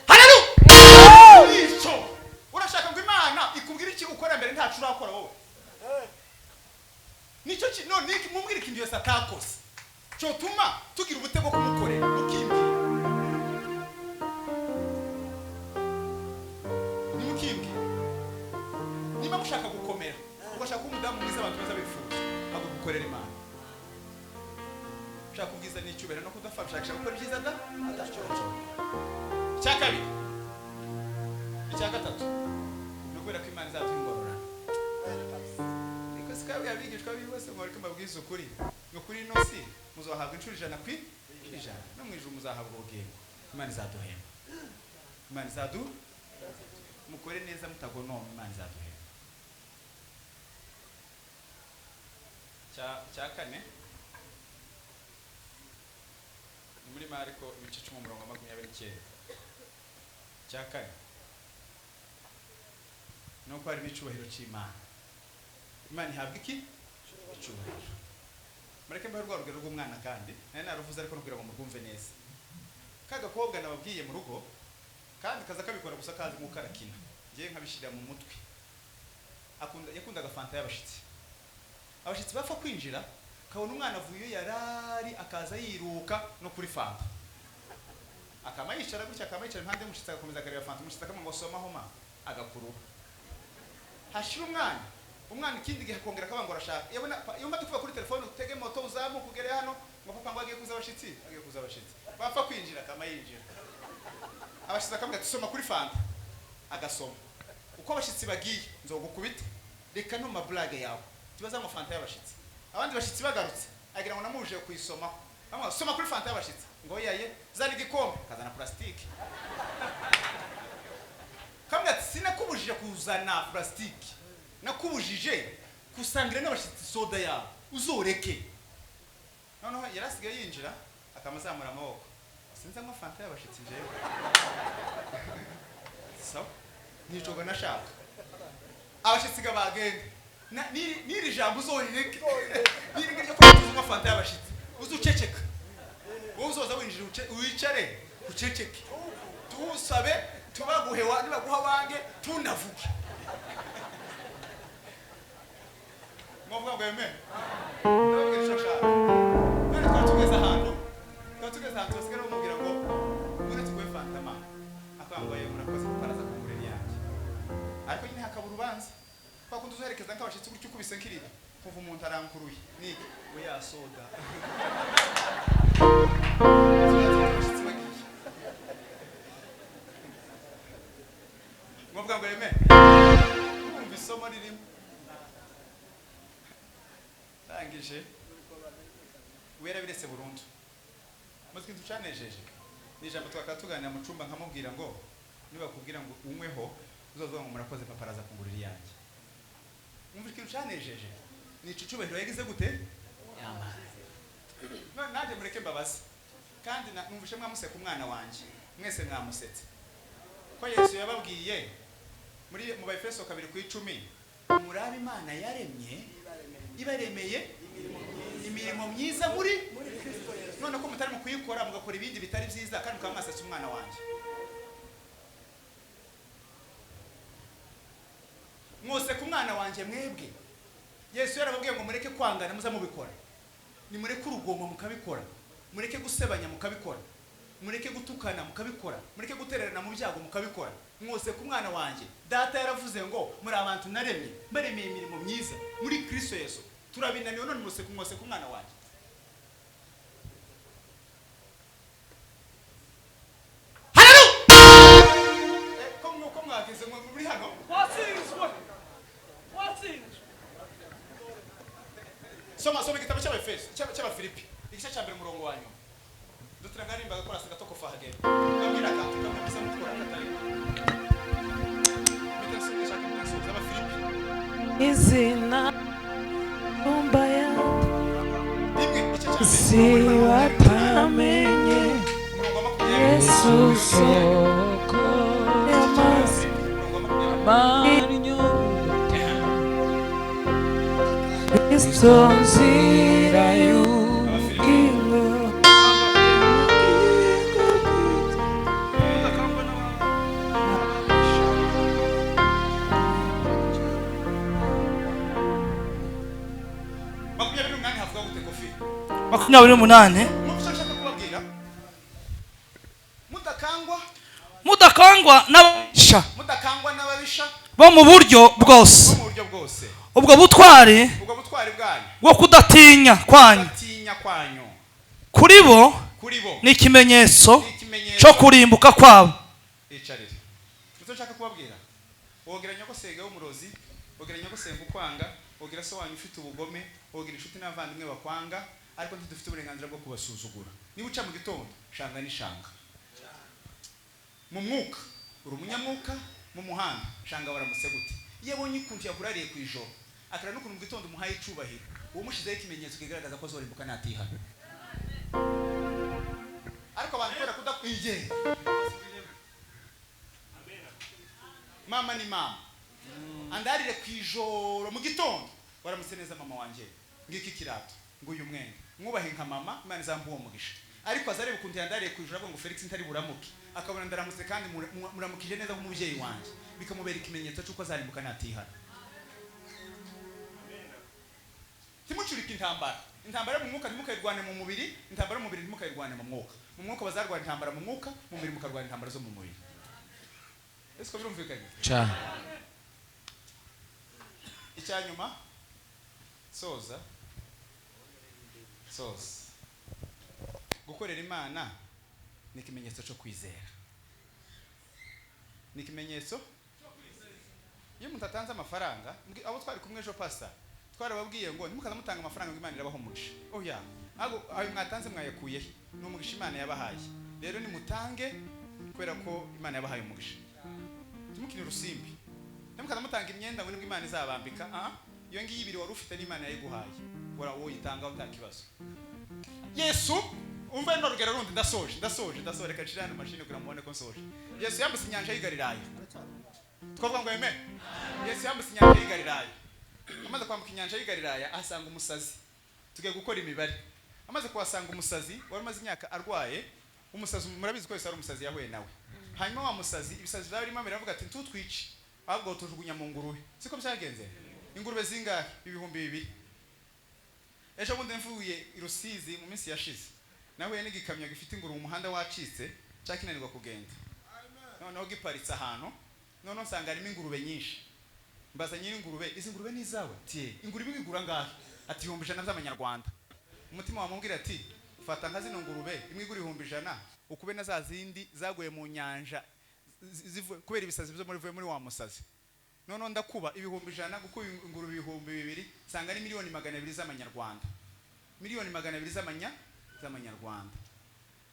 haleluya icyo urashaka ngo Imana ikubwira iki ukora mbere ntacu urakora wowe nicyo no niki mumwira ikindi yose atakose cyo tuma tugira ubutego kumukorera mukimbi niba mushaka gukomera ugashaka umudamu mwiza abantu baza bifuza abo gukorera Imana ushaka kubwiza n'icyubahiro no kudafasha gukora byiza da adacyoco cyakabiri icya gatatu no kubera ko Imana izatwingorora niko sikawe yabigishwa bibose ngo ariko mbabwiza ukuri no kuri no si muzahabwa inshuro 100 no mwijuru muzahabwa ubugingo Imana izaduhemba Imana mukore neza mutagonoma Imana izaduhemba cya kane ni muri Mariko ibice 10:29 cya kane no ko ari bicubahiro cy'Imana Imana ihabwa iki icubahiro Mureke mbaho rugero rw'umwana kandi naruvuze ariko nubwira ngo murwumve neza kaga kobwa nababwiye mu rugo kandi kaza kabikora gusa kazi mu karakina ngiye nkabishira mu mutwe yakundaga fanta y'abashitsi abashitsi bapfa kwinjira kabona umwana avuye yarari akaza yiruka no kuri fanta akamayicara gutya akamayicara impande y'umushitsi agakomeza akareba fanta umushitsi akamngo somaho ma agakuru hashira umwana ikindi gihe akongera kabanga arashaka yabona yumva tuvuga kuri telefone utege moto uzamu kugere hano ngo papa ngo agiye kuza abashitsi bapfa kwinjira akamayinjira abashitsi akamwe tusoma kuri fanta agasoma uko abashitsi bagiye nzogukubita reka no mablage yawe kibaza mu fanta y'abashitsi abandi bashitsi bagarutse agira ngo namuje kuyisoma bamwe soma kuri fanta y'abashitsi ngo yaye zana igikombe kazana plastique kamwe sinakubujije kuzana plastique nakubujije kusangira n'abashitsi soda yawe uzoreke noneho yarasigaye yinjira akamazamura amaboko sinza mu fanta y'abashitsi jewe so nicoga nashaka abashitsi gabagende niri jambo uzoreke niri ngiryo ko tuzuma fanta y'abashitsi uzuceceka wowe uzoza winjira wicare uceceke tusabe tubaguhewa nibaguha wange tunavuge mwavuga ngo amen nabwo nshaka none twatugeze ahantu sigara umubwira ngo muri tugwe fanta ma akambaye murakoze paraza kwa kundi uzoherekeza nk'abashitsi gutyo ukubise nk'iriba kuva umuntu arankuruye niki we yasoda mwavuga ngo yeme umva isomo ririmo rangije wera biretse burundu muziki tucanejeje ni ijambo twakatuganira mu cumba nkamubwira ngo niba kubwira ngo unyweho uzovuga ngo murakoze paparaza kungurira yanjye umva ikintu canejeje ni icicubahiro yagize gute nanjye mureke mbabaze kandi numvishe mwamuseka umwana wanje mwese mwamusetse ko Yesu yababwiye mu Efeso 2:10 murabe Imana yaremye ibaremeye imirimo myiza muri none ko mutari mu kuyikora mugakora ibindi bitari byiza kandi mukamwasasa umwana wanje mwose ku mwana wanje mwebwe Yesu yarababwiye ngo mureke kwangana muza mubikora ni mureke urugomo mukabikora mureke gusebanya mukabikora mureke gutukana mukabikora mureke gutererana mu byago mukabikora mwose ku mwana wanje data yaravuze ngo muri abantu naremye baremeye imirimo myiza muri Kristo Yesu turabinaniwe none mwose ku mwana wanje ko mwagize muri hano soma igitabo cy'Abefeso cy'Abafilipi igice cya 1 umurongo wa nyuma duturangarimba gakora se gatoko fahage kabwira kantu kameze mukora katari bitasubisha ku Abafilipi izina umbaya si watamenye Yesu soko yamazi manyo Kristo nzira y'ubugingo makumyabiri n'umunani mudakangwa n'ababisha bo mu buryo bwose ubwo butwari bwo kudatinya kwanyu kuri bo ni ikimenyetso cyo kurimbuka kwabo nshaka kubabwira wogira nyogosenge w'umurozi wogira nyogosenge ukwanga wogira so wanyu ufite ubugome wogira inshuti n'abavandimwe bakwanga ariko ntidufite uburenganzira bwo kubasuzugura niba uca mu gitondo shanga n'ishanga mu mwuka uri umunyamwuka mu muhanda shanga waramutse gute iyo abonye ukuntu yakurariye ku ijoro akara n'ukuntu mu gitondo umuhaye icubahiro uwo mushizeho ikimenyetso kigaragaza ko azorimbuka natihana ariko abantu kubera kudakwigenga mama ni mama andarire ku ijoro mu gitondo waramutse neza mama wanje ngiki kirato nguyu mwenge mwubahe nka mama Imana izambuye umugisha ariko azarebe ukuntu yandariye ku ijoro ngo Felix ntari buramuke akabona ndaramutse kandi muramukije neza nk'umubyeyi wanje bikamubera ikimenyetso cy'uko azarimbuka natihana timucurika intambara mu mwuka ntimukayirwane mu mubiri intambara mu mubiri ntimukayirwane mu mwuka bazarwana intambara mu mwuka mu mubiri mukarwana intambara zo mu mubiri ese ko birumvikanye cha icyanyuma soza gukorera Imana ni ikimenyetso cyo kwizera ni ikimenyetso iyo umuntu atanze amafaranga abo twari kumwe ejo pasta twarababwiye ngo nimukaza mutanga amafaranga ngo Imana irabaho umugisha oya ayo mwatanze mwayakuye ni umugisha Imana yabahaye rero nimutange kubera ko Imana yabahaye umugisha timukini rusimbi nimukaza mutanga imyenda ngo nibwo Imana izabambika iyo ngiyi ibiri wari ufite n'Imana yayiguhaye wora wowe itanga utakibazo Yesu umva no rugero rundi ndasoje reka nshirane machine kugira mubone ko nsoje Yesu yambutse inyanja y'Igalilaya twavuga ngo amen Yesu yambutse inyanja y'Igalilaya amaze kwambuka inyanja y'Igalilaya ahasanga umusazi tugiye gukora imibare amaze kuhasanga umusazi wari maze imyaka arwaye umusazi murabizi ko Yesu ari umusazi yahuye nawe hanyuma wa musazi ibisazi byari birimo biravuga ati ntutwice ahubwo tujugunya mu ngurube siko byagenze ingurube zingahe 2,000 ejo bundi mvuye i Rusizi mu minsi yashize nahuye n'igikamyo gifite ingurube umuhanda wacitse cyakinanirwa kugenda noneho giparitse ahantu noneho nsanga harimo ingurube nyinshi mbaza nyiri ingurube, izi ngurube ni zawe? Ati ingurube igura ngahe? Ati 100 z'amanyarwanda. Umutima wamubwira ati fata nka zino ngurube imwe igura 100 ukube na za zindi zaguye mu nyanja kubera ibisazi byo muri wa musazi. None ndakuba 100 gukuba ingurube 200 sanga ni 200,000 z'amanyarwanda. 200,000 z'amanyarwanda.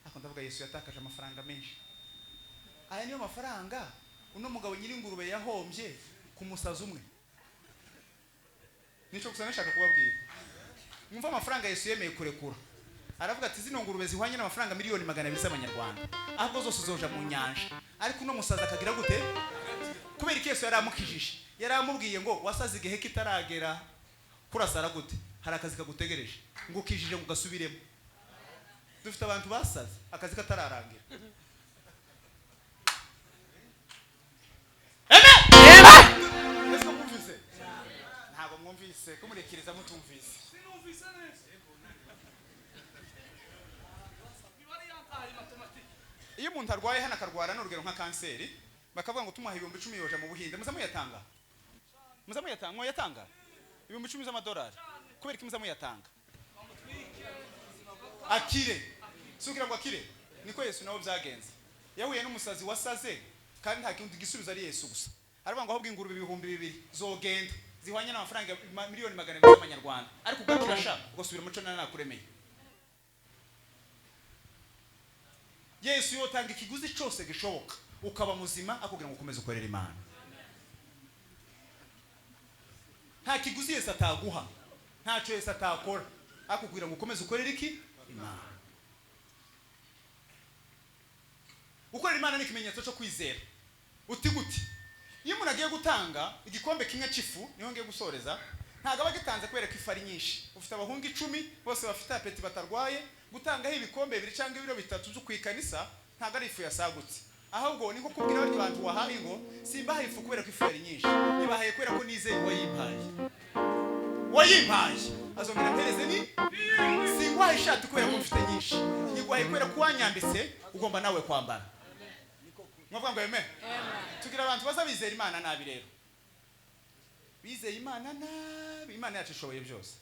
Ako ndavuga Yesu yatakaje amafaranga menshi. Aya niyo mafaranga uno mugabo nyiri ingurube yahombye ku musazi umwe. Nico gusa nashaka kubabwira. Mwumva amafaranga Yesu yemeye kurekura. Aravuga ati zino ngurube zihwanye n'amafaranga 200,000 z'amanyarwanda. Ahubwo zose zoja mu nyanja. Ariko uno musaza akagira gute? Kubera iki Yesu yaramukijije. Yaramubwiye ngo wasaze igihe kitaragera kurasara gute? Hari akazi kagutegereje. Ngo ukijije ngo gasubiremo. Dufite abantu basaze akazi katararangira. Ntabwo mwumvise kumurekeriza mutumvise. Sinumvise neza. Iyo umuntu arwaye hana karwara n'urugero nka kanseri bakavuga ngo tumuha 10,000 yoja mu Buhinde muzamuyatanga. Muzamuyatanga yatanga 10,000 z'amadolari. Kubera iki muzamuyatanga? Akire. Sukira ngo akire. Niko Yesu nawe byagenze. Yahuye n'umusazi wasaze kandi nta kintu gisubiza ari Yesu gusa. Aravuga ngo ahubwo ingurube 200,000 zogenda zihwanye n'amafaranga 200,000 z'amanyarwanda. Ariko ugaturasha ugasubira muco nakuremeye. Yesu yotanga ikiguzi cyose gishoboka ukaba muzima akubwira ngo ukomeze ukorera Imana. Nta kiguzi Yesu ataguha. Ntacyo Yesu atakora akubwira ngo ukomeze ukorera iki? Imana. Ukorera Imana ni ikimenyetso cyo kwizera. Uti gute? Iyo umuntu agiye gutanga igikombe kimwe c'ifu niho ngiye gusoreza ntago abagitanze kubera ko ifari nyinshi. Ufite abahungu 10 bose bafite apeti batarwaye gutangaho ibikombe 2 cyangwa 3 byo kwikanisa ntago ari ifu yasagutse. Ahubwo niko kubwira abantu wahaye ngo simbahaye ifu kubera ko ifari nyinshi. Nibahaye kubera ko nizeye wayimpaye. Wayimpaye. Azongera mpereze ni singwaye ishati kubera ko mfite nyinshi. Nigwaye kubera ko wanyambitse ugomba nawe kwambara. Mwavuga ngo amen. Tugira abantu bazabizera Imana nabi rero. Bizeye Imana nabi. Imana yacu ishoboye byose.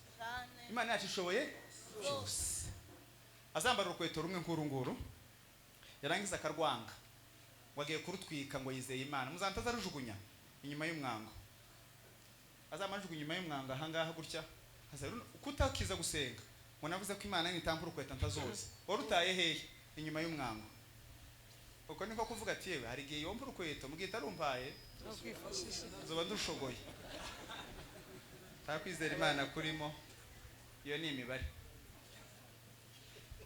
Imana yacu ishoboye byose. Azambara urukweto rumwe nk'urunguru. Yarangiza akarwanga. Wagiye kurutwika ngo yizeye Imana. Muzantaza rujugunya inyuma y'umwango. Azamajugunya inyuma y'umwango ahangaha gutya. Kutakiza gusenga. Ngo navuze ko Imana nitampa urukweto ntazoze. Warutaye hehe? Inyuma y'umwango. Uko niko kuvuga ati yewe hari gihe yompa urukweto mugita rumpaye zoba dushogoye. Takwizera Imana kurimo iyo ni imibare.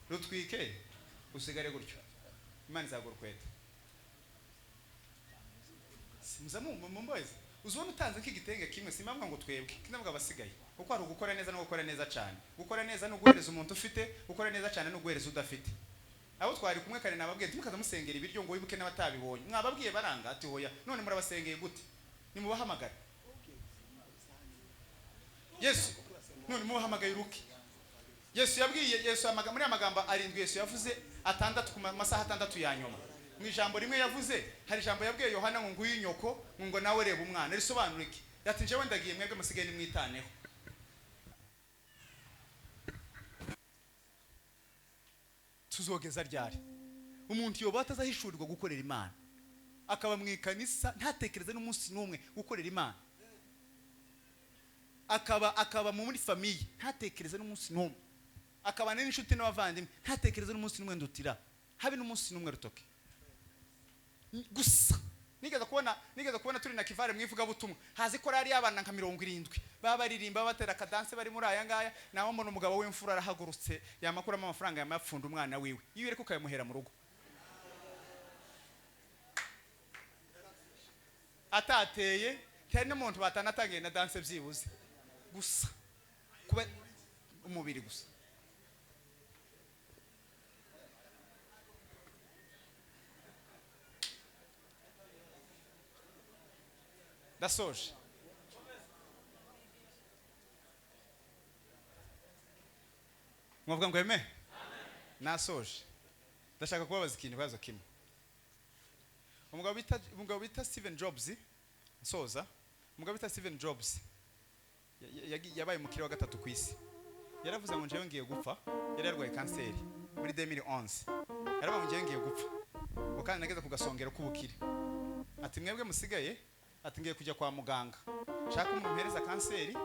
Rutwike usigare gutyo. Imana izagura urukweto. Muzamu mumboze. Uzubona utanze nk'igitenge kimwe simamwa ngo twebwe. Kindavuga abasigaye. Kuko ari ugukora neza no gukora neza cyane. Gukora neza no guhereza umuntu ufite, gukora neza cyane no guhereza udafite. Abo twari kumwe kare nababwiye timukaza musengera ibiryo ngo wibuke n'abatabibonye. Mwababwiye baranga ati hoya. None murabasengeye gute? Nimubahamagara. Yesu none mubahamagaye uruki. Yesu yabwiye Yesu muri amagambo 7 Yesu yavuze atandatu ku masaha 6 ya nyuma. Mu ijambo rimwe yavuze hari ijambo yabwiye Yohana ngo nguyu nyoko ngo nawe reba umwana risobanura iki? Ati njewe ndagiye mwebwe musigaye nimwitaneho. Tuzogeza ryari? Umuntu yoba atazahishurirwa gukorera Imana. Akaba mwikanisa ntatekereze n'umunsi n'umwe gukorera Imana. Akaba muri famille ntatekereze n'umunsi n'umwe. Akaba n'inshuti n'abavandimwe ntatekereze n'umunsi n'umwe ndutira. Habe n'umunsi n'umwe rutoke. Gusa nigeza kubona turi na kivare mwivuga butumwa. Hazi korari y'abana nka 70 babaririmba batera kadanse bari muri aya ngaya naho mbona umugabo w'imfura arahagurutse yamakura amafaranga yamapfunda umwana wiwe. Iyo reko kayamuhera mu rugo. Atateye cyane n'umuntu batanatangiye na danse byibuze. Gusa kuba umubiri gusa. Dasoje. Mwavuga ngo eme? Nasoje. Ndashaka kubabaza ikintu bazo kimwe. Umugabo bita Steven Jobs soza umugabo bita Steven Jobs yabaye umukire wa gatatu ku isi. Yaravuze ngo njewe ngiye gupfa, yari yarwaye kanseri muri 2011. Yaravuze ngo njewe ngiye gupfa, ngo kandi nageze ku gasongero k'ubukire. Ati mwebwe musigaye, ati ngiye kujya kwa muganga, shaka umumpereza kanseri,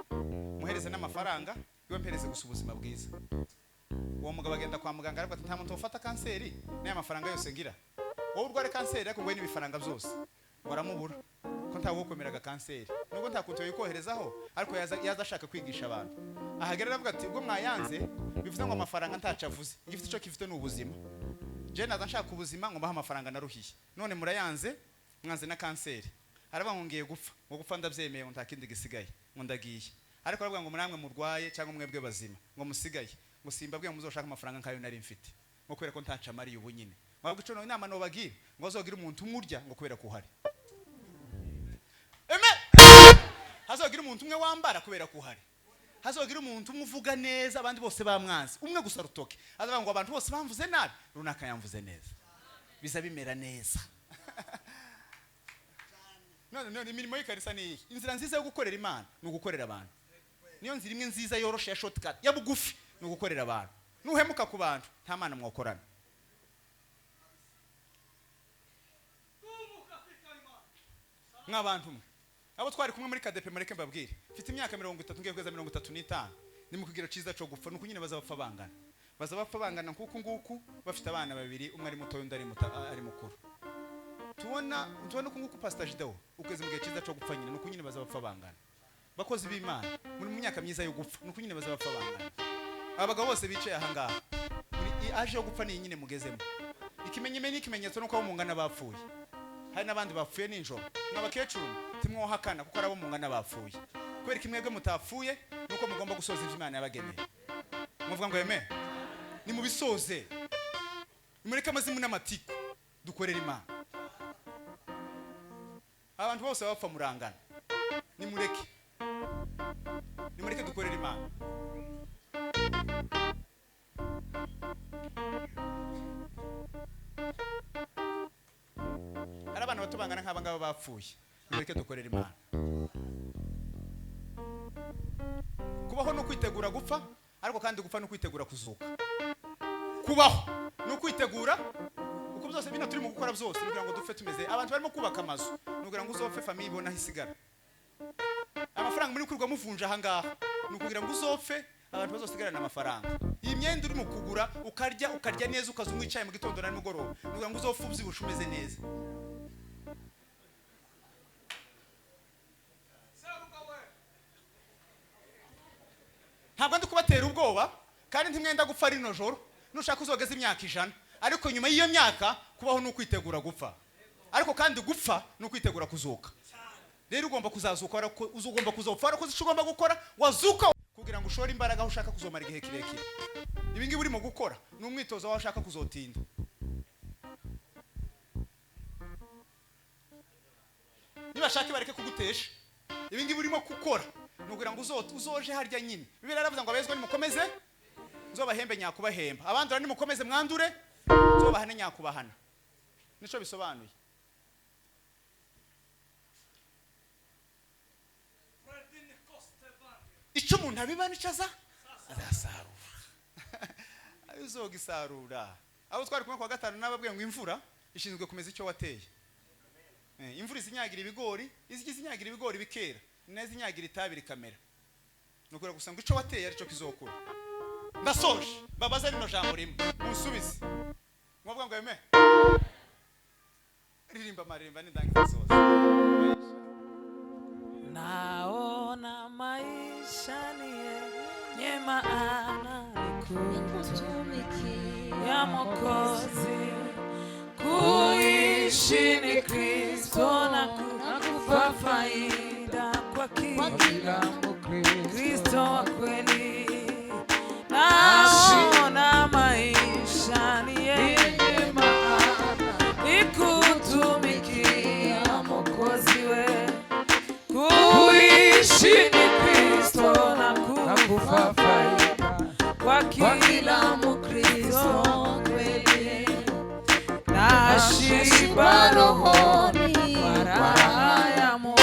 muhereze n'amafaranga, iwe mpereze gusa ubuzima bwiza. Uwo mugabo agenda kwa muganga aravuga ati nta muntu ufata kanseri n'aya mafaranga yose ngira. Wowe urware kanseri ariko ngoye n'ibifaranga byose. Waramubura ko ntawo kwemeraga kanseri. Nubwo nta kuntu yikoherezaho ariko yaza ashaka kwigisha abantu. Ahagera aravuga ati ubwo mwayanze bivuze ngo amafaranga ntacavuze. Igifite ico kifite n'ubuzima. Je naza nshaka ubuzima ngo mbaha amafaranga naruhiye. None murayanze mwanze na kanseri. Aravuga ngo ngiye gupfa. Ngo gupfa ndabyemeye ngo ntakindi gisigaye. Ngo ndagiye. Ariko aravuga ngo muramwe murwaye cyangwa mwebwe bazima ngo musigaye. Ngo simbabwe muzoshaka amafaranga nkayo nari mfite. Ngo kubera ko ntaca mari ubu nyine. Mwabwo ico inama no bagira ngo azogira umuntu umurya ngo kubera ko uhari. Hazogira umuntu umwe wambara kubera ko uhari. Hazogira umuntu umuvuga neza abandi bose bamwanze. Umwe gusa rutoke. Azavuga ngo abantu bose bamvuze nabi, runaka yamvuze neza. Biza bimera neza. None imirimo y'ikarisa ni iyi. Inzira nziza yo gukorera Imana ni ugukorera abantu. Niyo nzira imwe nziza yoroshe ya shortcut ya bugufi ni ugukorera abantu. Nuhemuka ku bantu nta Mana mwakorana. Nk'abantu mwe abo twari kumwe muri KDP Mureke mbabwire mfite imyaka 30 ngiye kweza 35 ni mu kigero ciza cyo gupfa nuko nyine bazabapfa bangana kuko nguku bafite abana babiri umwe ari muto undi ari mukuru tubona kunguku Pastor Jideo ukweze mu gihe ciza cyo gupfa nyine nuko nyine bazabapfa bangana bakozi b'Imana muri mu myaka myiza yo gupfa nuko nyine bazabapfa bangana abagabo bose bicaye aha ngaha muri aje yo gupfa ni nyine mugezemo ikimenyetso nuko abo mungana bapfuye hari nabandi bapfuye ninjoro n'abakecuru timwohakana kuko arabo mungana bapfuye kwera kimwebwe mutapfuye nuko mugomba gusoza Imana yabageneye muvuga ngo yeme ni mu bisoze Mureke amazimu n'amatiko dukorera Imana abantu bose bapfa murangana ni Mureke dukorera Imana arabana batubangana nk'aba ngaba bapfuye Mureke dukorera Imana kubaho no kwitegura gupfa ariko kandi gupfa no kwitegura kuzuka kubaho no kwitegura uko byose bino turi mu gukora byose nugira ngo dupfe tumeze abantu barimo kubaka amazu nugira ngo uzopfe famille ibona hisigara amafaranga muri kurwa muvunja aha ngaha nukugira ngo uzopfe abantu bazosigarana amafaranga iyi myenda uri mu kugura ukarya neza ukazumwa icaye mu gitondo na nimugoroba nugira ngo uzopfe ubyibusha umeze neza ntabwo ndi kubatera ubwoba kandi ntimwenda gupfa ari no joro nushaka uzogeza imyaka 100 ariko nyuma y'iyo myaka kubaho no kwitegura gupfa ariko kandi gupfa no kwitegura kuzuka rero ugomba kuzazuka ariko uzugomba kuzopfa ariko zishugomba gukora wazuka kugira ngo ushore imbaraga ushaka kuzomara igihe kirekire ibi ngibi urimo gukora ni umwitozo wawe ushaka kuzotinda niba shaka bareke kugutesha ibi ngibi urimo gukora nugira ngo uzoje harya nyine bibera aravuze ngo abezwe nimukomeze nzobahembe nyakubahemba abandi rani mukomeze mwandure nzobahane nyakubahana nico bisobanuye icyo umuntu abiba nicaza azasarura abizogisarura abo twari kumwe kwa gatanu nababwiye ngo imvura ishinzwe kumeza icyo wateye imvura izinyagira ibigori izinyagira ibigori bikera neza inyagira itabiri kamera nukura gusa ngo ico wateye ari cyo kizokura ndasoje babaza rino jambo rimwe musubize mwavuga ngo yeme ririmba marimba nindangiza soza naona maisha ni yenye maana ya Mwokozi kuishi ni Kristo na kufa faida kwa kila Kristo wa kweli naona maisha ni yenye maana ni kutumikia Mwokozi we kuishi ni Kristo na kufa faida kwa kila Mkristo kweli nashiba rohoni kwa raha ya Mungu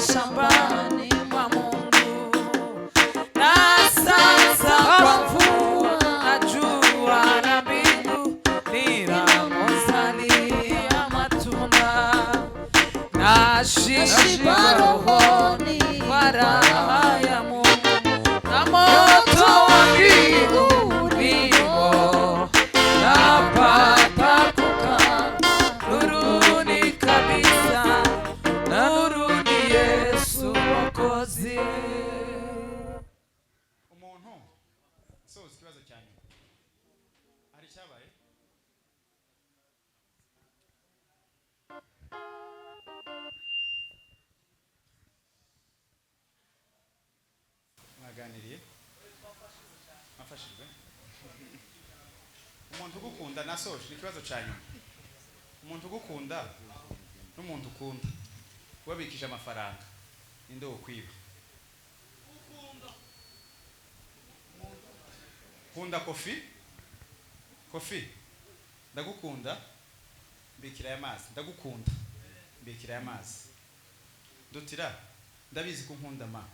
shambani mwa Mungu, na sasa kwa mvua na jua na mbingu ninamozalia matunda, nashiba rohoni kwa raha ya Mungu, na moto wa mbinguni napata kukaa nuruni kabisa, nuruni Yesu Mwokozi. Umuntu soza ikibazo cyane hari cyabaye mwaganiriye mafashijwe umuntu ugukunda nasoje ikibazo cyane umuntu ugukunda n'umuntu ukunda wabikije amafaranga ninde wo kwiba kunda kofi ndagukunda mbikira y'amazi ndagukunda mbikira y'amazi dutira ndabizi ko nkunda ma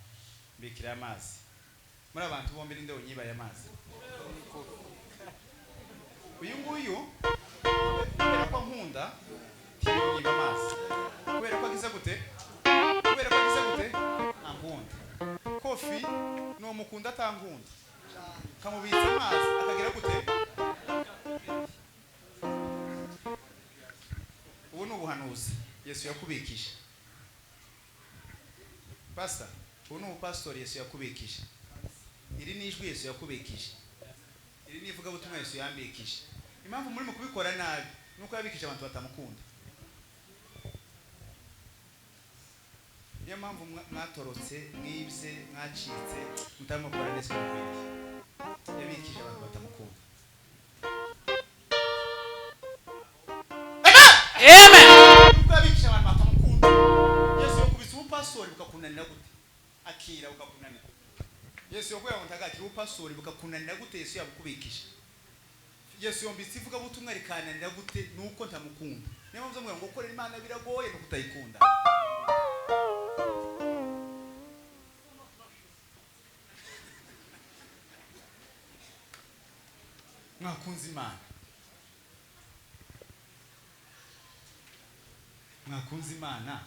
mbikira y'amazi muri abantu bombi ninde wonyiba y'amazi uyu nguyu kubera ko nkunda ntiyonyiba amazi kubera ko agize gute ankunda kofi no mukunda atankunda kamubitsa amazi akagira gute ubu ni ubuhanuzi Yesu yakubikije pastor ubu ni ubupastori Yesu yakubikije iri ni ijwi Yesu yakubikije iri ni ivugabutumwa Yesu yambikije impamvu muri mu kubikora nabi nuko yabikije abantu batamukunda niyo mpamvu mwatorotse mwibye mwacitse mutamukora neza yabikije abantu batamukunda Amen. yabikije abantu batamukunda Yesu yakubise ubupastori bukakunanira gute akira bukakunanira Yesu yakuye ngo ntagakira ubupastori bukakunanira gute Yesu yabukubikije Yesu yombitse ivuga butumwa rikananira gute nuko ntamukunda niyo mpamvu mwe ngo gukorera Imana biragoye no kutayikunda mwakunze Imana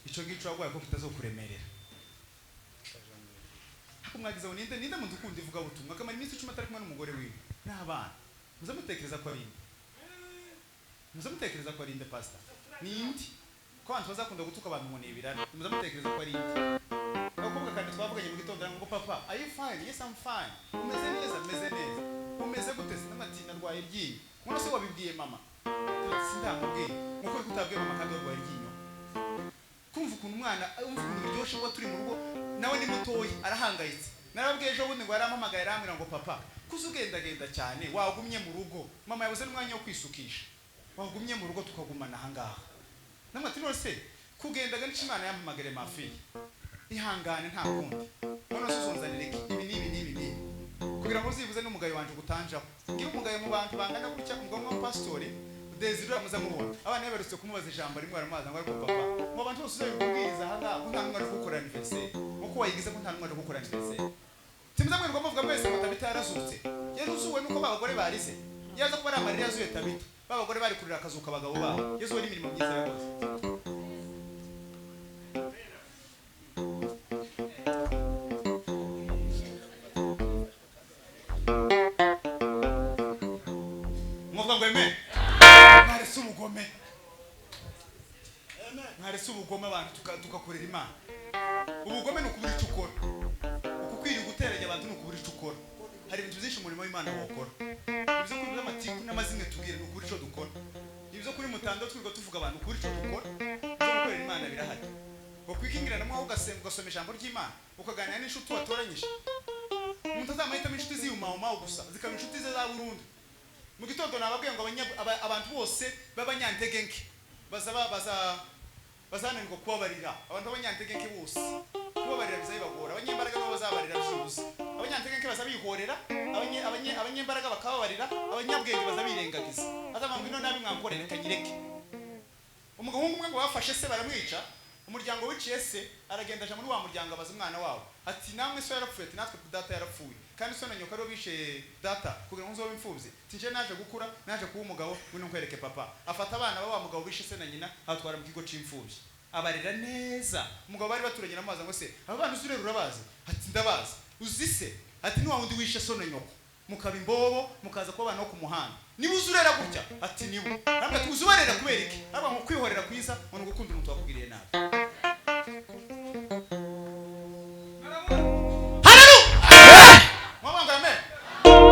ico gico wagwaye ko kitazokuremerera kumwagiza ngo ninde muntu ukunda ivuga butumwa kamara iminsi 10 atari kumwe n'umugore wiwe n'abana muzamutekereza ko ari inde pastor nindi ko abantu bazakunda gutuka abantu ngo nibirana muzamutekereza ko ari inde bakobwa kandi twavuganye mu gitondo ngo papa are you fine? Yes I'm fine. Umeze neza umeze gute sinamatina rwaye ryinyo none se wabibwiye mama sindamubwiye muko kutabwiye mama kandi rwaye ryinyo kumva ukuntu umwana biryoshe ngo turi mu rugo nawe ni mutoyi arahangayitse narabwiye ejo bundi ngo yarampamagaye arambwira ngo papa kuzugendagenda cyane wagumye mu rugo mama yabuze n'umwanya wo kwisukisha wagumye mu rugo tukagumana ahangaha namati none se kugendaga n'Imana yampamagare mafi ihangane nta kundi none suzonzanire ibi kugira ngo uzibuze n'umugayo wanje gutanjaho ngira umugayo mu bantu bangana gutya ngomwe pastori Desire muzamubona abana yaberutse kumubaza ijambo rimwe aramaza ngo ariko papa mu bantu bose uzabibwiriza hanga nta numwe ari gukora anniversaire uko wayigize ko nta numwe ari gukora anniversaire timuzamwe ngo muvuga mwese mutabita yarazutse yaruzuwe nuko babagore barize yaza kuba ari amarira yazuye tabita babagore bari kurira akazuka abagabo babo yezuwe n'imirimo myiza yakoze mwarese ubugome abantu tukakorera Imana ubugome n'ukubura icyo ukora ukukwiriye guteranya abantu n'ukubura icyo ukora hari ibintu byinshi umurimo w'Imana wokora ibyo kuri by'amatiku n'amazimwe tubwire n'ukubura icyo dukora ibyo kuri mutando twiga tuvuga abantu ukubura icyo dukora byo gukorera Imana birahari ukwikingirana mwaho ugasenga ugasoma ijambo ry'Imana ukaganira n'inshuti watoranyije umuntu azamahitamo inshuti ziyumaho gusa zikaba inshuti ze za burundu mu gitondo nababwiye ngo abantu bose b'abanyantegenke bazananirwa kubabarira abantu b'abanyantegenke bose kubabarira bizabibagora abanyembaraga nabo bazabarira byuze abanyantegenke bazabihorera abanyembaraga bakababarira abanyabwenge bazabirengagiza azamambwe no nabi mwankorera kanyireke umugabo umwe ngo bafashe se baramwica umuryango wiciye se aragenda aje muri wa muryango abaza umwana wabo ati namwe so yarapfuye ati natwe data yarapfuye kandi so na nyoka ro bishe data kugira ngo nzobe imfubyi tinje naje gukura naje kuba umugabo ngwino nkwereke papa afata abana baba mugabo bishe se na nyina atwara mu kigo c'imfubyi abarira neza umugabo bari baturanye namaza ngo se aba bana uzurera urabazi ati ndabazi uzise ati ni wa wundi wishe so na nyoko mukaba imbobo mukaza kuba abana bo ku muhanda niba uzurera gutya ati nibo ntabwo tuzubarera kubera iki aba mu kwihorera kwiza ngo gukunda umuntu wakugiriye nabi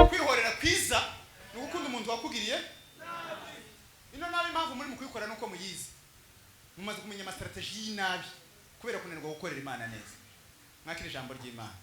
kwihorera kwiza ni gukunda umuntu wakugiriye ino nabi impamvu muri mukuyikora nuko muyizi mumaze kumenya ama strategy y'inabi kubera kunanirwa gukorera Imana neza mwakira ijambo ry'Imana